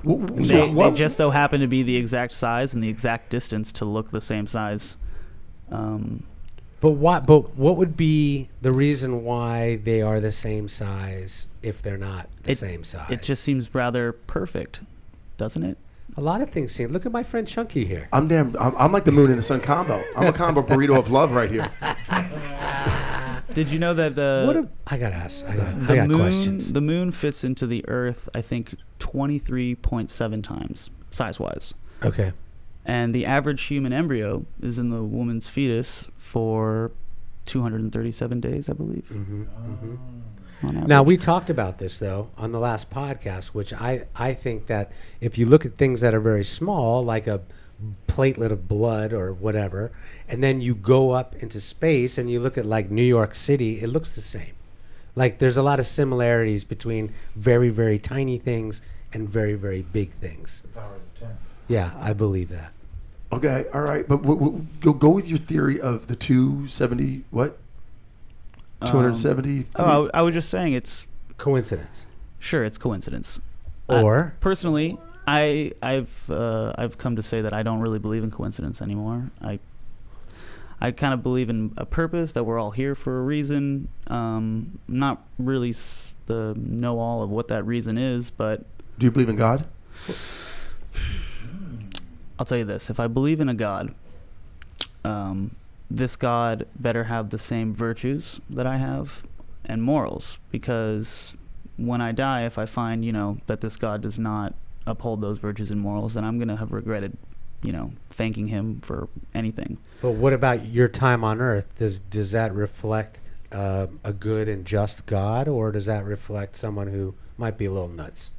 listening. they just so happen to be the exact size and the exact distance to look the same size. But what would be the reason why they are the same size if they're not the same size? It just seems rather perfect, doesn't it? a lot of things seem. Look at my friend Chunky here. I'm like the moon and the sun combo. I'm a combo burrito of love right here. Did you know that I gotta ask. I the got moon questions. the moon fits into the Earth, I think, 23.7 times size-wise, Okay. and the average human embryo is in the woman's fetus for 237 days, I believe. On average. Now we talked about this though on the last podcast, which I think that if you look at things that are very small, like a platelet of blood or whatever, and then you go up into space and you look at like New York City, it looks the same. Like there's a lot of similarities between very, very tiny things and very, very big things. The powers of 10. Yeah, I believe that. Okay, all right, but go with your theory of the 270 what? 270. I was just saying it's Coincidence. sure it's coincidence. Or Personally, I've come to say that I don't really believe in coincidence anymore. I kind of believe in a purpose, that we're all here for a reason. Not really the know-all of what that reason is, but Do you believe in God? I'll tell you this: if I believe in a God, this God better have the same virtues that I have and morals, because when I die, if I find that this God does not uphold those virtues and morals, then I'm gonna have regretted thanking him for anything. But what about your time on Earth? Does that reflect a good and just God, or does that reflect someone who might be a little nuts?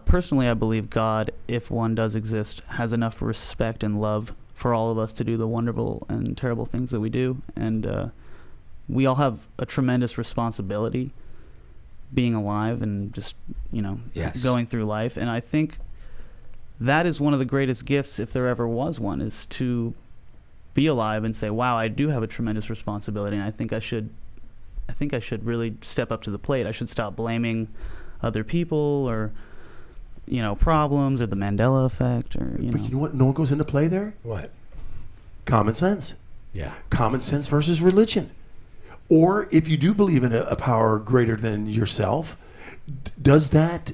Personally, I believe God, if one does exist, has enough respect and love for all of us to do the wonderful and terrible things that we do, and we all have a tremendous responsibility being alive and just Yes. going through life. And I think that is one of the greatest gifts, if there ever was one, is to be alive and say, wow, I do have a tremendous responsibility, and I think I should really step up to the plate. I should stop blaming other people or problems or the Mandela Effect or But you know what? No one goes into play there. What? Common sense. Yeah. Common sense versus religion. Or if you do believe in a power greater than yourself, does that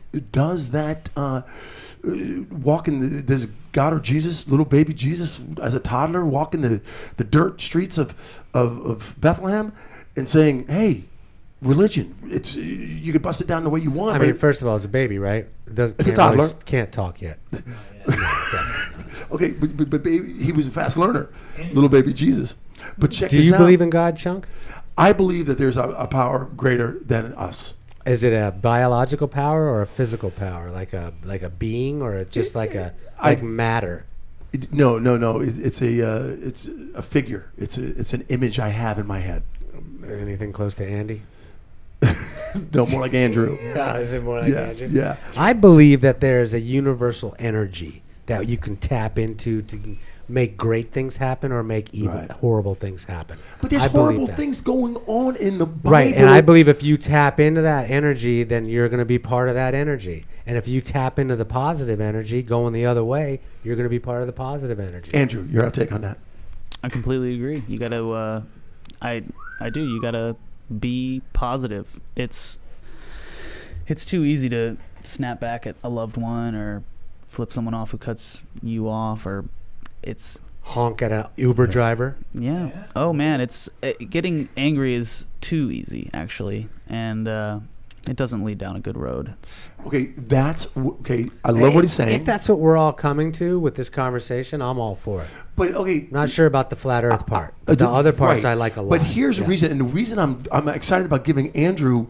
walk in does God or Jesus, little baby Jesus, as a toddler, walk in the dirt streets of Bethlehem and saying, "Hey, religion, it's you can bust it down the way you want." I mean, first of all, it's a baby, right? It's a toddler. Can't talk yet. Okay, but baby, he was a fast learner, little baby Jesus. But check Do this you out. believe in God, Chunk? I believe that there's a power greater than us. Is it a biological power or a physical power, like a being, or just like matter? No. It's a figure. It's an image I have in my head. Anything close to Andy? No, more like Andrew. Is it more like Andrew? Yeah. I believe that there is a universal energy that you can tap into to make great things happen or make even horrible things happen. But there's I believe horrible that. things going on in the Bible. Right, and I believe if you tap into that energy, then you're going to be part of that energy. And if you tap into the positive energy, going the other way, you're going to be part of the positive energy. Andrew, your outtake on that? I completely agree. You got to I do. You got to be positive. It's too easy to snap back at a loved one or flip someone off who cuts you off, or it's Honk at an Uber driver. yeah. Oh man, it's getting angry is too easy actually, and it doesn't lead down a good road. It's Okay, I love what he's saying. If that's what we're all coming to with this conversation, I'm all for it. But okay, Not sure about the flat Earth part. The other parts right. I like a lot. But here's Yeah. the reason, and the reason I'm excited about giving Andrew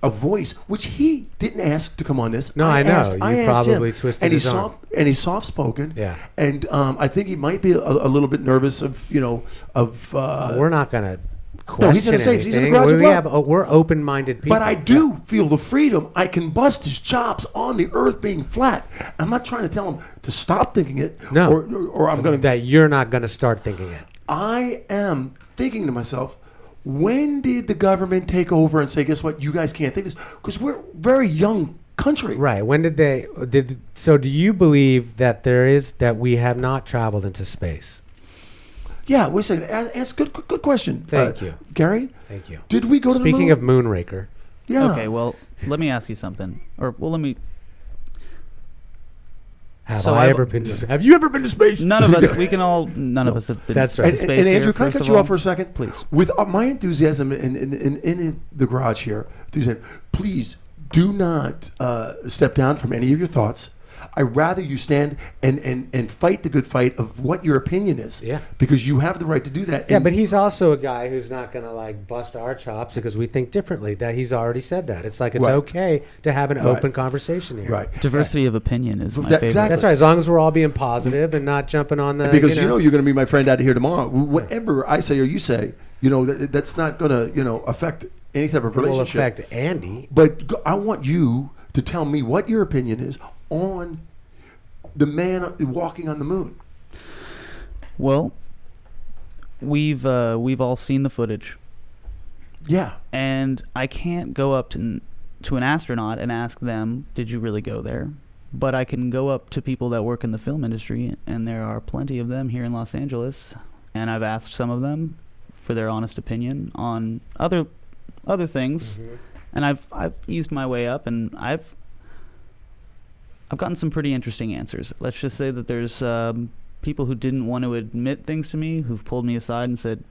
a voice, which he didn't ask to come on this. No, I know. asked- You asked probably him, twisted and his he's arm. and he's soft spoken. Yeah. And I think he might be a little bit nervous of We're not going to No, he's question in a safe- he's in a anything. garage We above. have we're open-minded people. But I do feel the freedom. I can bust his chops on the earth being flat. I'm not trying to tell him to stop thinking it. No. Or I'm going to. that you're not going to start thinking it. I am thinking to myself, when did the government take over and say, guess what, you guys can't think this? Because we're a very young country. Right. When so do you believe that we have not traveled into space? Yeah, wait a second. Ask good question. Thank you. Gary? Thank you. Did we go to the moon? Speaking of Moonraker, Yeah. Okay, well, let me ask you something. Let me. have So I I've- ever been to Have you ever been to space? None of us. None of us have been. That's to right. And, space and here, Andrew, can I first cut of you all. off for a second? Please. With my enthusiasm in the garage here, please do not step down from any of your thoughts. I'd rather you stand and fight the good fight of what your opinion is. Yeah. Because you have the right to do that. Yeah, And- but he's also a guy who's not going to like bust our chops because we think differently. That he's already said that. It's like it's Right. okay to have an Right. open conversation here. Right. Diversity of opinion is my That- favorite. exactly. That's right. As long as we're all being positive and not jumping on the Because you're going to be my friend out here tomorrow. Whatever I say or you say, that's not going to affect any type of will relationship. affect Andy. But I want you to tell me what your opinion is on the man walking on the moon. Well, we've all seen the footage, Yeah. and I can't go up to an astronaut and ask them, "Did you really go there?" But I can go up to people that work in the film industry, and there are plenty of them here in Los Angeles, and I've asked some of them for their honest opinion on other things, and I've eased my way up, and I've gotten some pretty interesting answers. Let's just say that there's people who didn't want to admit things to me, who've pulled me aside and said,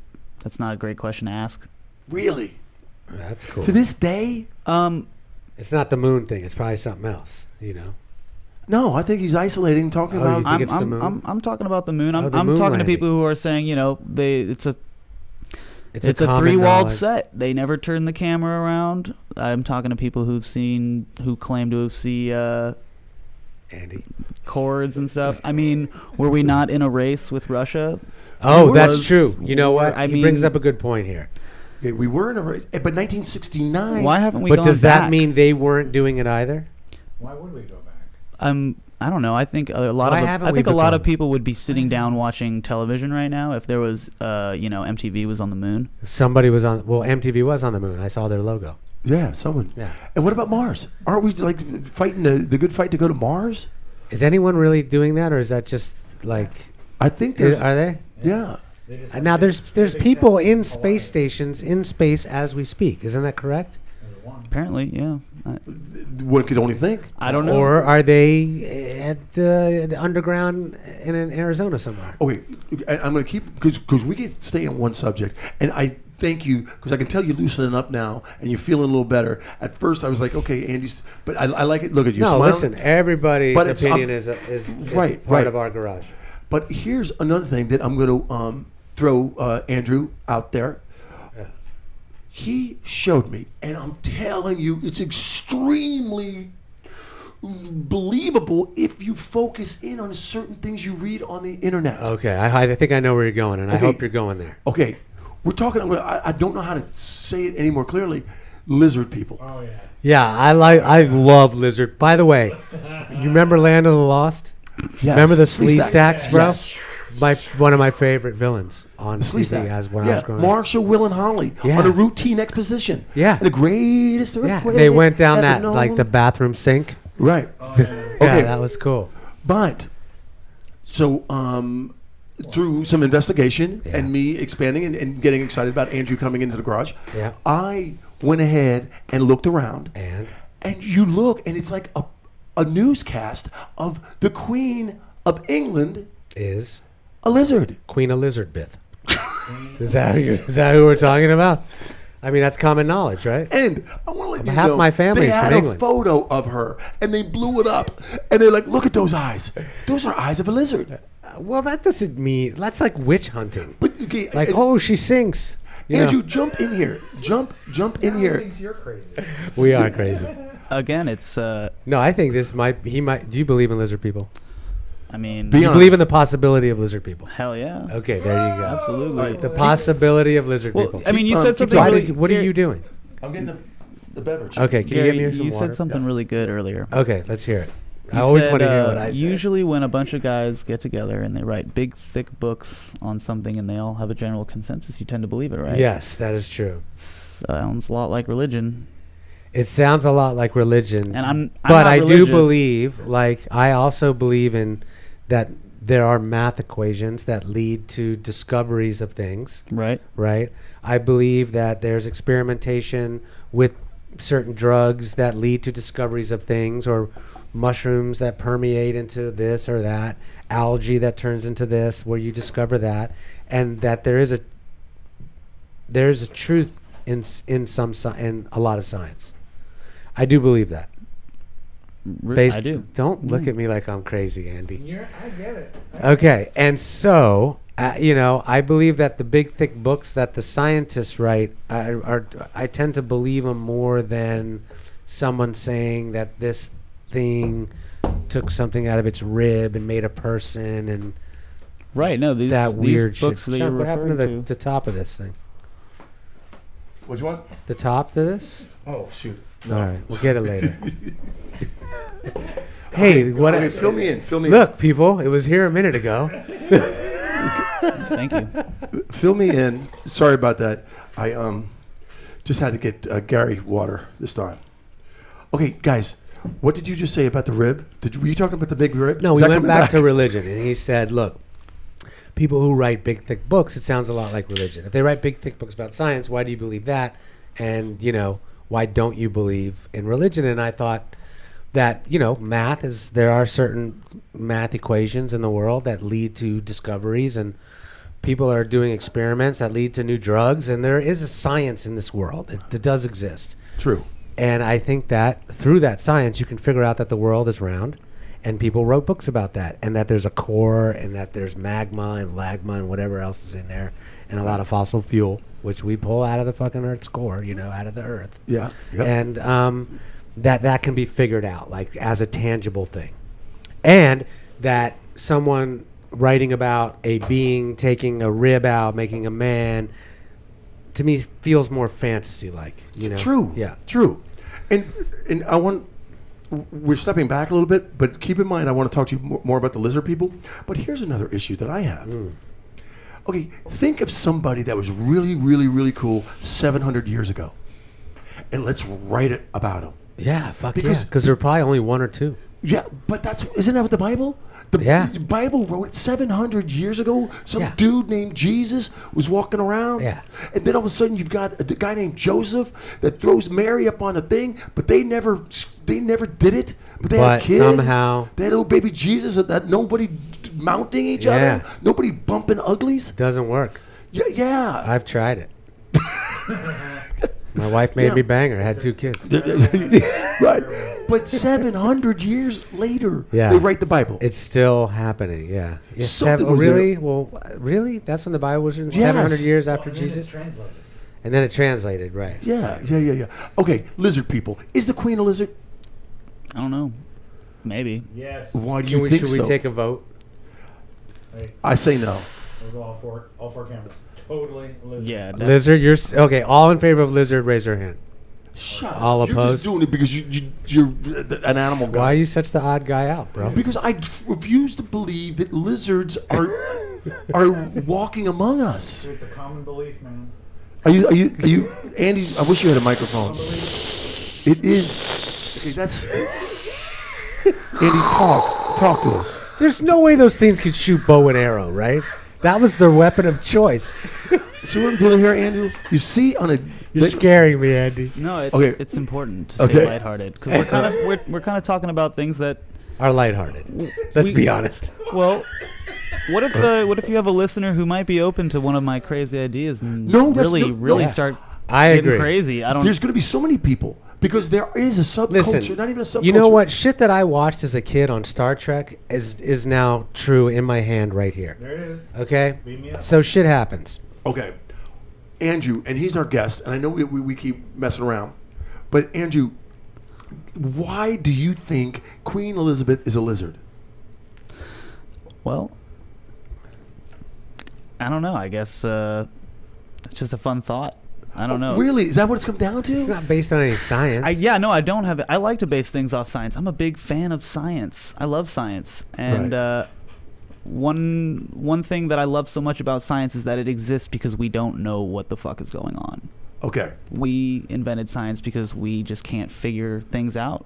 "That's not a great question to ask." Really? That's cool. To this day? It's not the moon thing. It's probably something else. No, I think he's isolating, talking Oh, about. you think it's the moon? I'm talking about the moon. I'm the moon talking to landing. people who are saying, it's a It's a common three-walled knowledge. set. They never turn the camera around. I'm talking to people who claim to see Andy. chords and stuff. I mean, were we not in a race with Russia? Oh, that's Was- true. You know what? I He brings mean- up a good point here. Yeah, we were in a race, but 1969. Why haven't we But gone does that back? mean they weren't doing it either? Why would we go back? I don't know. I think a lot Why of haven't I we think a lot of become- people would be sitting down watching television right now if there was MTV was on the moon. Somebody was on. Well, MTV was on the moon. I saw their logo. Yeah, someone. Yeah. And what about Mars? Aren't we like fighting the good fight to go to Mars? Is anyone really doing that, or is that just like? I think there's. Are they? Yeah. They just Now there's people in space stations in space as we speak. Isn't that correct? There's one. Apparently, yeah. One could only think. I don't know. Or are they at the underground in Arizona somewhere? Okay, I'm going to keep because we can stay on one subject, and I thank you because I can tell you're loosening up now and you're feeling a little better. At first, I was like, okay, Andy's, but I like it. Look at you. No, smiling. listen. Everybody's But it's opinion up- is Right, part right. of our garage. But here's another thing that I'm going to throw Andrew out there. Yeah. He showed me, and I'm telling you, it's extremely believable if you focus in on certain things you read on the internet. Okay, I think I know where you're going, and I Okay. hope you're going there. Okay, we're talking. I don't know how to say it any more clearly. Lizard people. Oh yeah. Yeah, I love lizard. By the way, you remember Land of the Lost? Yes. Remember the Slee Slee Stacks, bro? Yes. One of my favorite villains on The Slee TV Stack. as when I was growing up. Marshall, Will, and Holly Yeah. on a routine exposition. Yeah. The greatest Yeah, earthquake they went down ever that known. like the bathroom sink. Right. Yeah, Okay. that was cool. But so through some investigation Yeah. and me expanding and getting excited about Andrew coming into the garage, Yeah. I went ahead and looked around. And You look, and it's like a newscast of the Queen of England, is a lizard. Queen Elizabeth. Is that who we're talking about? I mean, that's common knowledge, right? And I want to let you Half know, my family they is from had a England. photo of her, and they blew it up, and they're like, "Look at those eyes. Those are eyes of a lizard." Well, that doesn't mean that's like witch hunting. But okay, Like, and, oh, she sinks. You Andrew, know, jump in here. Jump in He here. thinks you're crazy. we are crazy. Again, it's No, I think this might. He might. Do you believe in lizard people? I mean, Be You honest. believe in the possibility of lizard people? hell yeah. Okay, there you go. Absolutely. The possibility of lizard Well, people. I mean, you Keep- said keep something. Why Really, did you, what are Gary- you doing? I'm getting the beverage. Okay, can Gary, you give me some you water? said something really good earlier. Okay, let's hear it. I You always said, want to hear what I say. Usually, when a bunch of guys get together and they write big, thick books on something, and they all have a general consensus, you tend to believe it, right? Yes, that is true. Sounds a lot like religion. It sounds a lot like religion, And I'm but not I do religious. believe, like I also believe in that there are math equations that lead to discoveries of things. Right. Right? I believe that there's experimentation with certain drugs that lead to discoveries of things, or mushrooms that permeate into this or that, algae that turns into this, where you discover that, and that there is a truth in a lot of science. I do believe that. I do. Don't look at me like I'm crazy, Andy. I get it. Okay, and so I believe that the big thick books that the scientists write I tend to believe them more than someone saying that this thing took something out of its rib and made a person and Right. No, these that weird these books shit. that Chuck, you're what happened to referring the top of this thing? Which one? The top to this? Oh shoot. All right, we'll get it later. Hey, what? Okay, fill me in. Fill me Look, people, it was here a minute ago. Thank you. in. Fill me in. Sorry about that. I just had to get Gary water this time. Okay, guys, what did you just say about the rib? Were you talking about the big rib? No, Is we that went coming back to religion, and he said, look, people who write big, thick books, it sounds a lot like religion. If they write big, thick books about science, why do you believe that? And, why don't you believe in religion? And I thought that, there are certain math equations in the world that lead to discoveries, and people are doing experiments that lead to new drugs, and there is a science in this world. It does exist. True. And I think that through that science, you can figure out that the world is round, and people wrote books about that, and that there's a core, and that there's magma and lagma and whatever else is in there, and a lot of fossil fuel, which we pull out of the fucking Earth's core, out of the Earth. Yeah. Yep. And that can be figured out, like, as a tangible thing. And that someone writing about a being taking a rib out, making a man, to me feels more fantasy-like, True. Yeah. True. And I want. We're stepping back a little bit, but keep in mind, I want to talk to you more about the lizard people. But here's another issue that I have. Okay, think of somebody that was really, really, really cool 700 years ago, and let's write it about them. Yeah, fuck Because- yeah. Because there are probably only one or two. Yeah, but isn't that what the Bible? Yeah. The Bible wrote it 700 years ago. Some Yeah. dude named Jesus was walking around. Yeah. And then all of a sudden you've got a guy named Joseph that throws Mary up on a thing, but they never did it. But they had a But kid. somehow- They had a little baby Jesus that nobody mounting each Yeah. other. Nobody bumping uglies. Doesn't work. Yeah. I've tried it. My wife made me bang her. I had 2 kids. Right. But 700 years later, Yeah. they write the Bible. It's still happening. Yeah. Something was really? there. Well, really? That's when the Bible was written. Yes. 700 years after And then it's Jesus, translated. and then it translated. Right. Yeah. Okay, lizard people. Is the queen a lizard? I don't know. Maybe. Yes. Why do you Should think we so? take a vote? Hey, I say no. we'll go all four cameras. Totally lizard. Yeah. Lizard. Okay. All in favor of lizard, raise your hand. Shut All up. You're opposed? just doing it because you're an animal guy. Why are you such the odd guy out, bro? Because I refuse to believe that lizards are walking among us. It's a common belief, man. Are you Andy? I wish you had a microphone. It is. Okay, that's. Andy, talk to us. There's no way those things could shoot bow and arrow, right? That was their weapon of choice. See what I'm doing here, Andrew? You see on a. You're scaring me, Andy. No, it's Okay. it's important to stay Okay. lighthearted because we're kind of talking about things that. Are lighthearted. Let's be honest. Well, what if you have a listener who might be open to one of my crazy ideas and No, that's really no. start I getting agree. crazy? I don't. There's going to be so many people because there is a subculture, Listen, not even a subculture. you know what? Shit that I watched as a kid on Star Trek is now true in my hand right here. There it is. Okay? Beam me up. So shit happens. Okay. Andrew, and he's our guest, and I know we keep messing around, but Andrew, why do you think Queen Elizabeth is a lizard? Well, I don't know. I guess it's just a fun thought. I don't know. Really? Is that what it's come down to? It's not based on any science. Yeah, no, I don't have it. I like to base things off science. I'm a big fan of science. I love science. And one thing that I love so much about science is that it exists because we don't know what the fuck is going on. Okay. We invented science because we just can't figure things out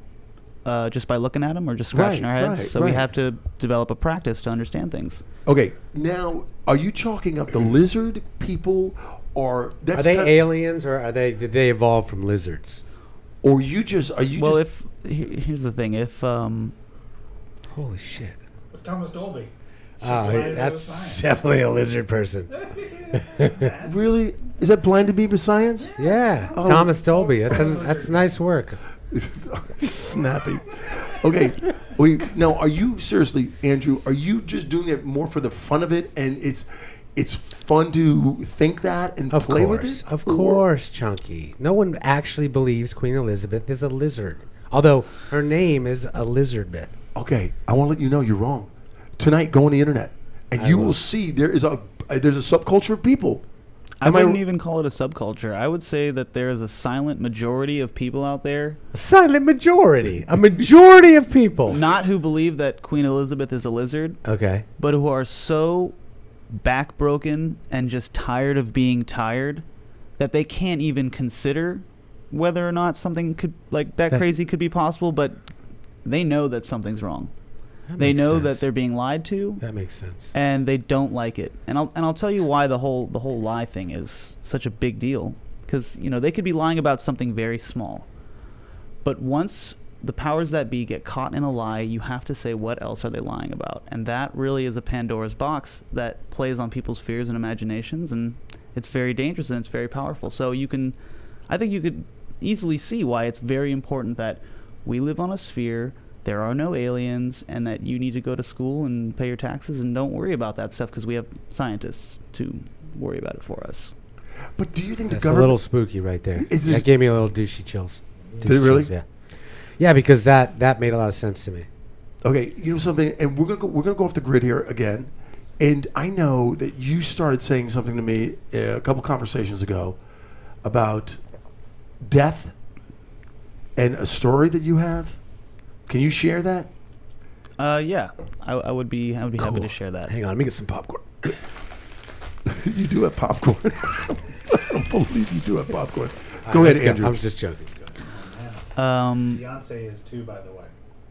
just by looking at them or just scratching our heads. We have to develop a practice to understand things. Okay. Now, are you chalking up the lizard people, or are they aliens, or did they evolve from lizards? Or you just are you? Well, just, here's the thing. If holy shit. It's Thomas Dolby. Oh, that's definitely a lizard person. really, is that blind to me for science? Yeah, Oh. Thomas Dolby. That's nice work. Snappy. Okay. Now, are you seriously, Andrew? Are you just doing it more for the fun of it, and it's fun to think that and play with it? Of course, Chunky. No one actually believes Queen Elizabeth is a lizard, although her name is a lizard bit. Okay, I want to let you know you're wrong. Tonight, go on the internet, and you will see there's a subculture of people. I wouldn't even call it a subculture. I would say that there is a silent majority of people out there. A silent majority. A majority of people. Not who believe that Queen Elizabeth is a lizard. Okay. But who are so backbroken and just tired of being tired that they can't even consider whether or not something could crazy could be possible, but they know that something's wrong. They know that they're being lied to. That makes sense. And they don't like it. And I'll tell you why the whole lie thing is such a big deal. Because they could be lying about something very small, but once the powers that be get caught in a lie, you have to say what else are they lying about, and that really is a Pandora's box that plays on people's fears and imaginations, and it's very dangerous and it's very powerful. So I think you could easily see why it's very important that we live on a sphere. There are no aliens, and that you need to go to school and pay your taxes and don't worry about that stuff because we have scientists to worry about it for us. But do you think That's the a government... little spooky right there. Is That gave me a little douchey chills. Did it really? Chills, yeah. Yeah, because that made a lot of sense to me. Okay, you know something, and we're gonna go off the grid here again. And I know that you started saying something to me a couple conversations ago about death and a story that you have. Can you share that? Yeah, I would be happy to share that. Hang on, let me get some popcorn. You do have popcorn. I don't believe you do have popcorn. Go ahead, Andrew. I was just joking. Beyonce is too, by the way.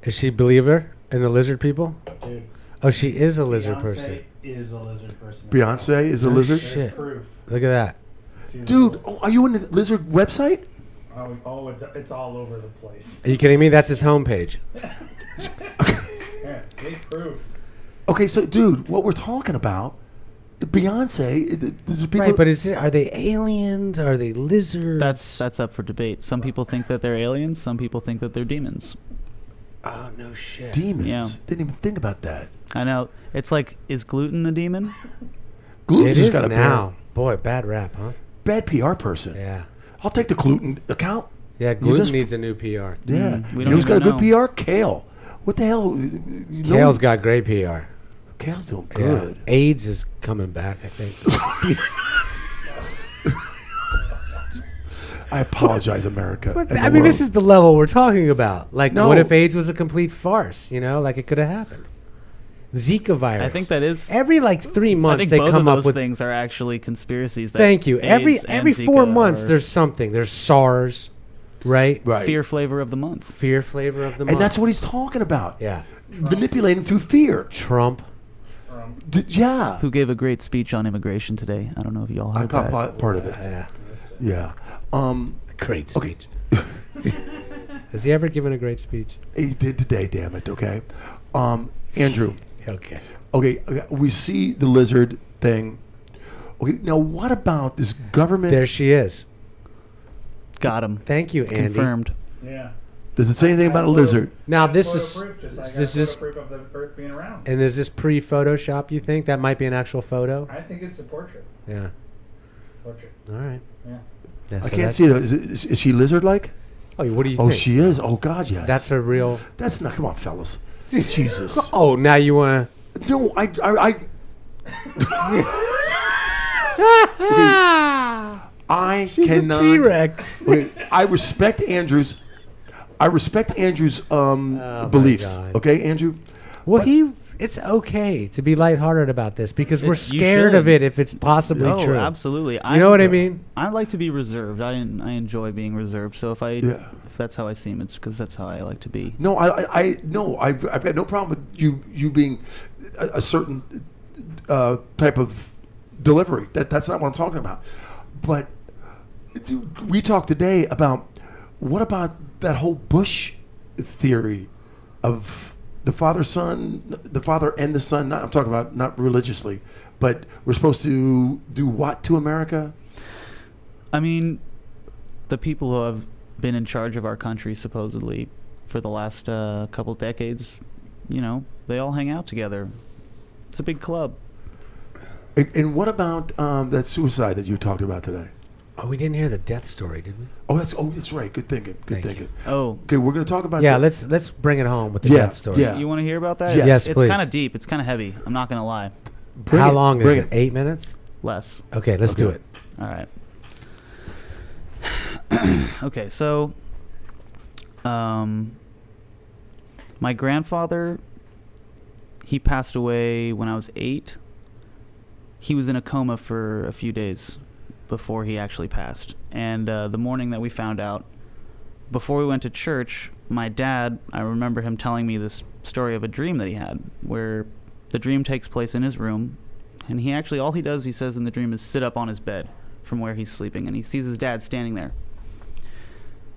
Is she a believer in the lizard people? Dude, Oh, she is a lizard Beyonce person. is a lizard person. Beyonce is a Oh, lizard? shit. There's proof. Look at that. See the Dude, little- are you on the lizard website? it's all over the place. Are you kidding me? That's his homepage. Yeah, see, proof. Okay, so, dude, what we're talking about, Beyonce, the people... Right, but are they aliens? Are they lizards? That's up for debate. Some people think that they're aliens. Some people think that they're demons. Oh, no shit. Demons? Yeah. Didn't even think about that. I know. It's like, is gluten a demon? Gluten It just is got a now. Boy, bad rap, huh? bad PR person. Yeah. I'll take the gluten account. Yeah, You gluten just- needs a new PR. Yeah. we You don't know who's got a even good PR? Kale. What the hell? Kale's got great PR. Kale's doing Yeah. good. AIDS is coming back, I think. I apologize, America. But, and the I mean, this world. is the level we're talking about. Like, No. what if AIDS was a complete farce? Like it could have happened. Zika virus. I think that is. every 3 I months think they both come of up those with. things are actually conspiracies. That Thank you. Every AIDS and 4 Zika months are there's something. There's SARS, right? Right. fear flavor of the month. Fear flavor of the month. And that's what he's talking about. yeah. Manipulating through fear. Trump. Yeah. Who gave a great speech on immigration today? I don't know if y'all I heard caught that. part of it. Yeah. Yeah. Great Okay. speech. Has he ever given a great speech? He did today, damn it, okay? Andrew. Okay. Okay, we see the lizard thing. Okay, now what about this government? There she is. Got him. Thank you, Andy. Confirmed. Yeah. Does it say anything about a lizard? Now this is Photo proof, just like I this got is photo proof of the Earth being around. and is this pre-Photoshop? You think that might be an actual photo? I think it's a portrait. Yeah. Portrait. All right. Yeah. Yeah, I so can't that's- see it. Is she lizard-like? Oh, what do you Oh, think? she is. Oh God, yes. That's her real. That's not. Come on, fellas. Jesus. Oh, now you want No, I to. She's cannot. a T-Rex. Okay, I respect Andrew's. my beliefs. God. Okay, Andrew. Well, it's okay to be lighthearted about this because we're You scared should. of it if it's possibly No, true. absolutely. You know what I mean? I like to be reserved. I enjoy being reserved. So if if that's how I seem, it's because that's how I like to be. No, I've had no problem with you being a certain type of delivery. That's not what I'm talking about. But we talked today about what about that whole Bush theory of the father and the son. I'm talking about not religiously, but we're supposed to do what to America? I mean, the people who have been in charge of our country supposedly for the last couple decades, they all hang out together. It's a big club. And what about that suicide that you talked about today? Oh, we didn't hear the death story, did we? That's right. Good thinking. Good Thank thinking. Oh, Okay, we're going to talk about Yeah, that. let's bring it home with the Yeah, death story. yeah. you want to hear about that? Yes. Yes, It's please. kind of deep. It's kind of heavy. I'm not gonna lie. Bring How it, long is bring it? 8 minutes? Less. Okay, let's do Okay. it. All right. Okay, so my grandfather, he passed away when I was 8. He was in a coma for a few days before he actually passed. And the morning that we found out, before we went to church, my dad, I remember him telling me this story of a dream that he had, where the dream takes place in his room, and he actually, all he does, he says in the dream, is sit up on his bed from where he's sleeping, and he sees his dad standing there.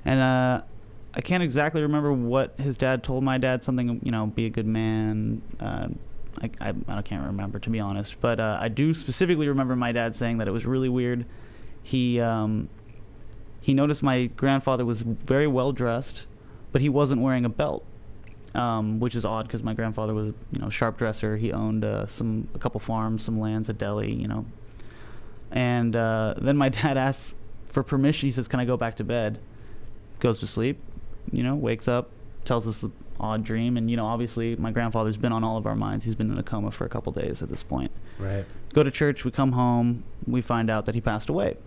And I can't exactly remember what his dad told my dad, something, be a good man. I can't remember, to be honest, but I do specifically remember my dad saying that it was really weird. He noticed my grandfather was very well dressed, but he wasn't wearing a belt, which is odd because my grandfather was sharp dresser. He owned a couple farms, some lands, a deli, And then my dad asks for permission. He says, "Can I go back to bed?" Goes to sleep, wakes up, tells us the odd dream, and obviously my grandfather's been on all of our minds. He's been in a coma for a couple days at this point. Right. Go to church, we come home, we find out that he passed away.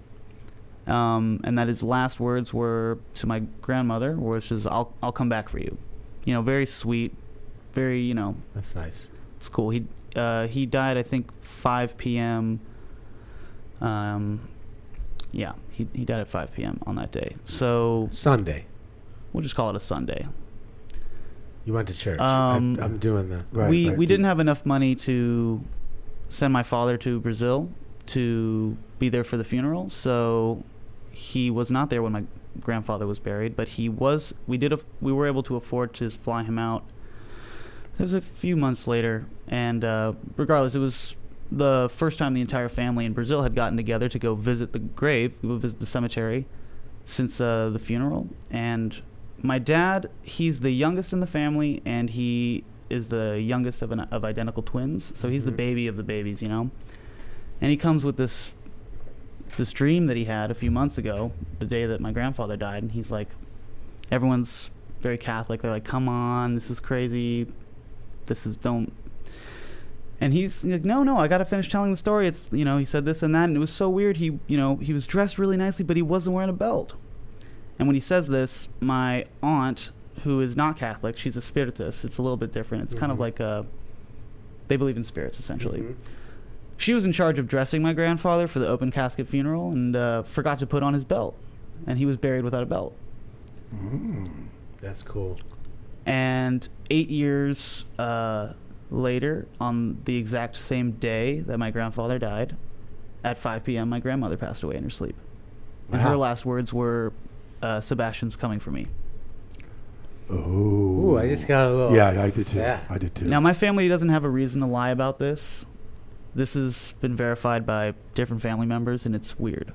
And that his last words were to my grandmother, which is, I'll come back for you. Very sweet, very, That's nice. it's cool. He died, I think, 5 p.m. Yeah, he died at 5 p.m. on that day. So Sunday. we'll just call it a Sunday. You went to church. Um, I'm doing that. Right, we right. didn't have enough money to send my father to Brazil to be there for the funeral, so he was not there when my grandfather was buried, but we were able to afford to fly him out. It was a few months later, and regardless, it was the first time the entire family in Brazil had gotten together to go visit the grave, go visit the cemetery, since the funeral. And my dad, he's the youngest in the family, and he is the youngest of identical twins, so he's the baby of the babies, And he comes with this dream that he had a few months ago, the day that my grandfather died, and he's like, everyone's very Catholic. They're like, "Come on, this is crazy. Don't." And he's like, no, I got to finish telling the story. It's, he said this and that, and it was so weird. He was dressed really nicely, but he wasn't wearing a belt. And when he says this, my aunt, who is not Catholic, she's a spiritist. It's a little bit different. It's kind of like they believe in spirits, essentially. She was in charge of dressing my grandfather for the open casket funeral and forgot to put on his belt. And he was buried without a belt. That's cool. And 8 years later, on the exact same day that my grandfather died, at 5 p.m., my grandmother passed away in her sleep. And her Wow. last words were, "Sebastian's coming for me." Oh. Ooh, I just got a little. Yeah, I did too. Yeah. I did too. Now, my family doesn't have a reason to lie about this. This has been verified by different family members, and it's weird.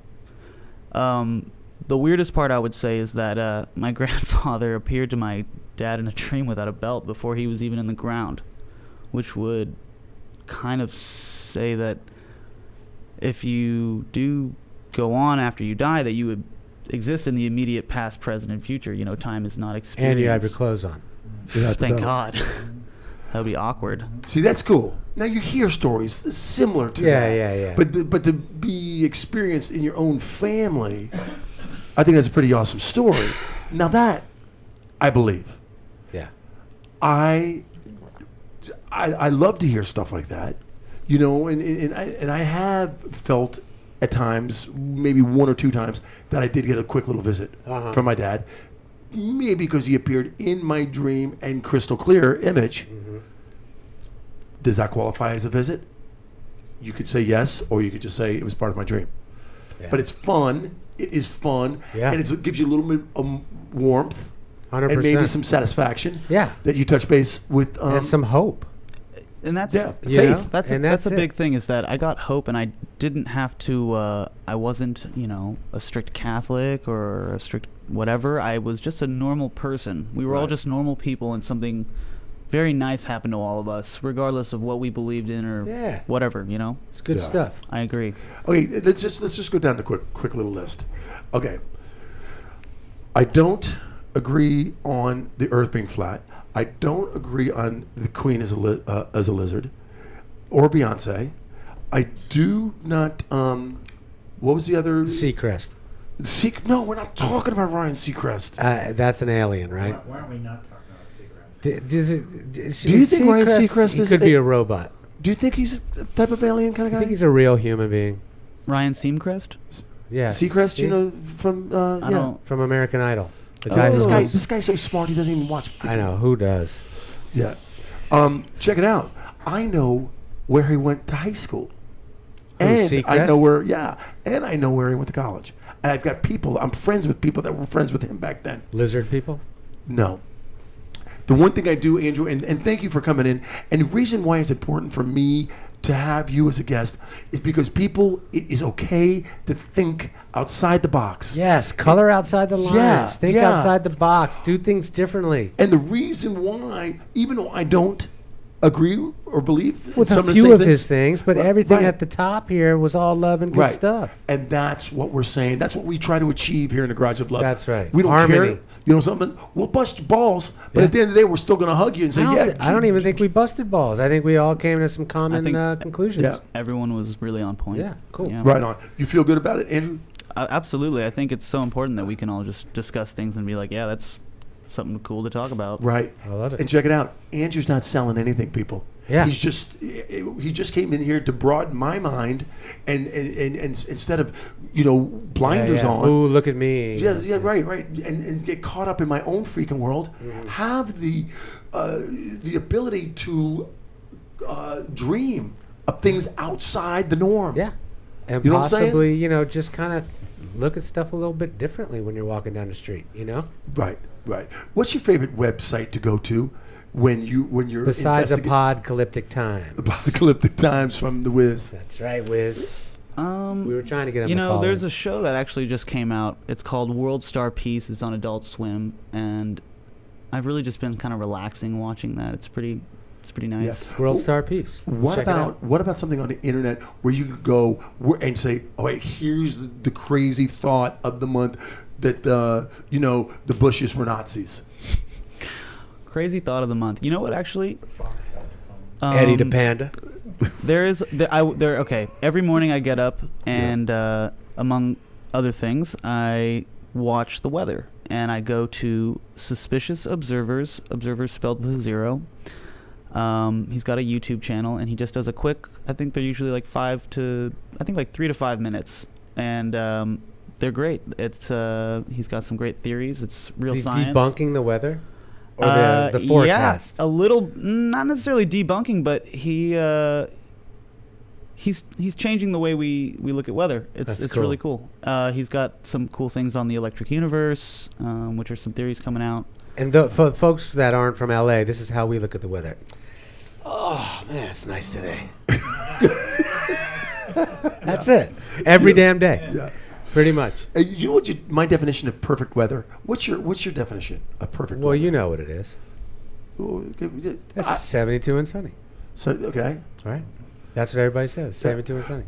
The weirdest part, I would say, is that my grandfather appeared to my dad in a dream without a belt before he was even in the ground, which would kind of say that if you do go on after you die, that you would exist in the immediate past, present, and future. You know, time is not experienced. And you have your clothes on. Thank God. That would be awkward. See, that's cool. Now you hear stories similar to that. Yeah. But to be experienced in your own family, I think that's a pretty awesome story. Now that I believe. Yeah. I love to hear stuff like that, you know, and I have felt at times, maybe one or two times, that I did get a quick little visit from my dad, maybe because he appeared in my dream and crystal clear image. Mm-hmm. Does that qualify as a visit? You could say yes, or you could just say it was part of my dream. Yeah. But it's fun. It is fun, and it gives you a little bit of warmth. 100%. And maybe some satisfaction. Yeah. That you touch base with. And some hope. And that's faith. Know? That's a it. big thing, is that I got hope, and I didn't have to. I wasn't, a strict Catholic or a strict whatever. I was just a normal person. We were all just normal people, and something very nice happened to all of us, regardless of what we believed in or whatever. You know, it's good stuff. I agree. Okay, let's just go down to quick little list. Okay, I don't agree on the Earth being flat. I don't agree on the Queen as a lizard, or Beyonce. I do not. What was the other? Seacrest. No, we're not talking about Ryan Seacrest. That's an alien, right? Why aren't we not talking about Seacrest? Do you think Ryan Seacrest could be a robot? Do you think he's a type of alien kind of guy? I think he's a real human being. Ryan Seacrest? Yeah. Seacrest, from from American Idol. The guy guy this guy's so smart he doesn't even watch. I know, who does? Yeah. Check it out. I know where he went to high school. And I know where and I know where he went to college. And I've got people, I'm friends with people that were friends with him back then. Lizard people? No. The one thing I do, Andrew, and thank you for coming in, and the reason why it's important for me to have you as a guest is because it is okay to think outside the box. Yes, color outside the lines. Think outside the box. Do things differently. And the reason why, even though I don't agree or believe with some a few of, of his things, but everything at the top here was all love and good stuff. And that's what we're saying. That's what we try to achieve here in the Garage of Love. That's right. We don't Harmony. care. You know something? We'll bust your balls, but at the end of the day, we're still going to hug you and say, I don't even think we busted balls. I think we all came to some common conclusions. Yeah. Everyone was really on point. Yeah, cool. Yeah. Right on. You feel good about it, Andrew? Absolutely. I think it's so important that we can all just discuss things and be like, yeah, that's something cool to talk about. Right. I love it. And check it out. Andrew's not selling anything, people. Yeah. He just came in here to broaden my mind, and instead of blinders on. Ooh, look at me. Yeah, right. And get caught up in my own freaking world. Mm-hmm. Have the ability to dream of things outside the norm. Yeah. And you know possibly, just kind of look at stuff a little bit differently when you're walking down the street, Right. What's your favorite website to go to when you're besides Apocalyptic Times? Apocalyptic Times from the Wiz. That's right, Wiz. We were trying to get him to call there's in. a show that actually just came out. It's called World Star Peace. It's on Adult Swim, and I've really just been kind of relaxing watching that. It's pretty nice. Yeah. World Star Peace. What about something on the internet where you could go and say, "Oh wait, here's the crazy thought of the month that the Bushes were Nazis." Crazy thought of the month. You know what? Actually, Eddie the Panda. Okay. Every morning I get up and among other things, I watch the weather, and I go to Suspicious Observers spelled with a 0. He's got a YouTube channel, and he just does a quick, I think they're usually like 3 to 5 minutes, and they're great. It's he's got some great theories. It's real science. Debunking the weather, or the forecast. Yeah, a little, not necessarily debunking, but he's changing the way we look at weather. It's cool. really cool. He's got some cool things on the electric universe, which are some theories coming out. And for folks that aren't from LA, this is how we look at the weather. Oh man, it's nice today. That's it. Every damn day. Yeah. Pretty much. You know what my definition of perfect weather? What's your definition of perfect weather? Well, you know what it is. That's 72 and sunny. So okay. All right. That's what everybody says. 72 and sunny.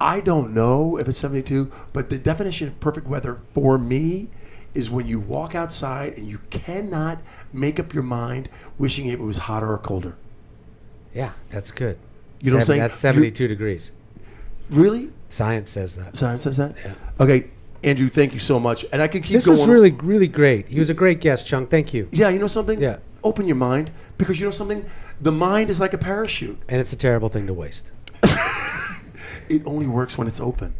I don't know if it's 72, but the definition of perfect weather for me is when you walk outside and you cannot make up your mind wishing it was hotter or colder. Yeah, that's good. You know what I'm saying? That's 72 degrees. Really? Science says that. Science says that? Yeah. Okay, Andrew, thank you so much. And I can keep This going. was really, really great. He was a great guest, Chung. Thank you. Yeah, you know something? Yeah. Open your mind, because you know something? The mind is like a parachute. And it's a terrible thing to waste. It only works when it's open.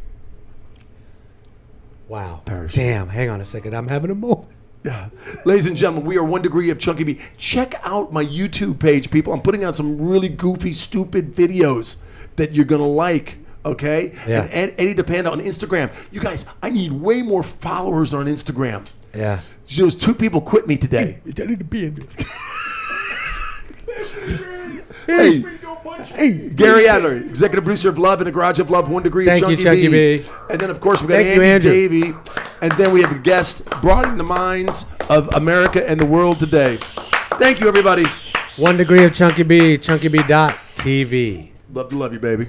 Wow. Parachute. Damn. Hang on a second. I'm having a moment. Yeah. Ladies and gentlemen, we are 1 degree of Chunky B. Check out my YouTube page, people. I'm putting out some really goofy, stupid videos that you're going to like, okay? Yeah. And Eddie DePanda on Instagram. You guys, I need way more followers on Instagram. Yeah. Those 2 people quit me today. Eddie DePanda. Hey, Gary Adler, executive producer of Love in a Garage of Love, 1 degree Thank of you, Chunky Chunky B. And then, of course, we got Thank you, Andy Andrew. Davey. And then we have a guest broadening the minds of America and the world today. Thank you, everybody. 1 degree of Chunky B, chunkybee.tv. Love to love you, baby.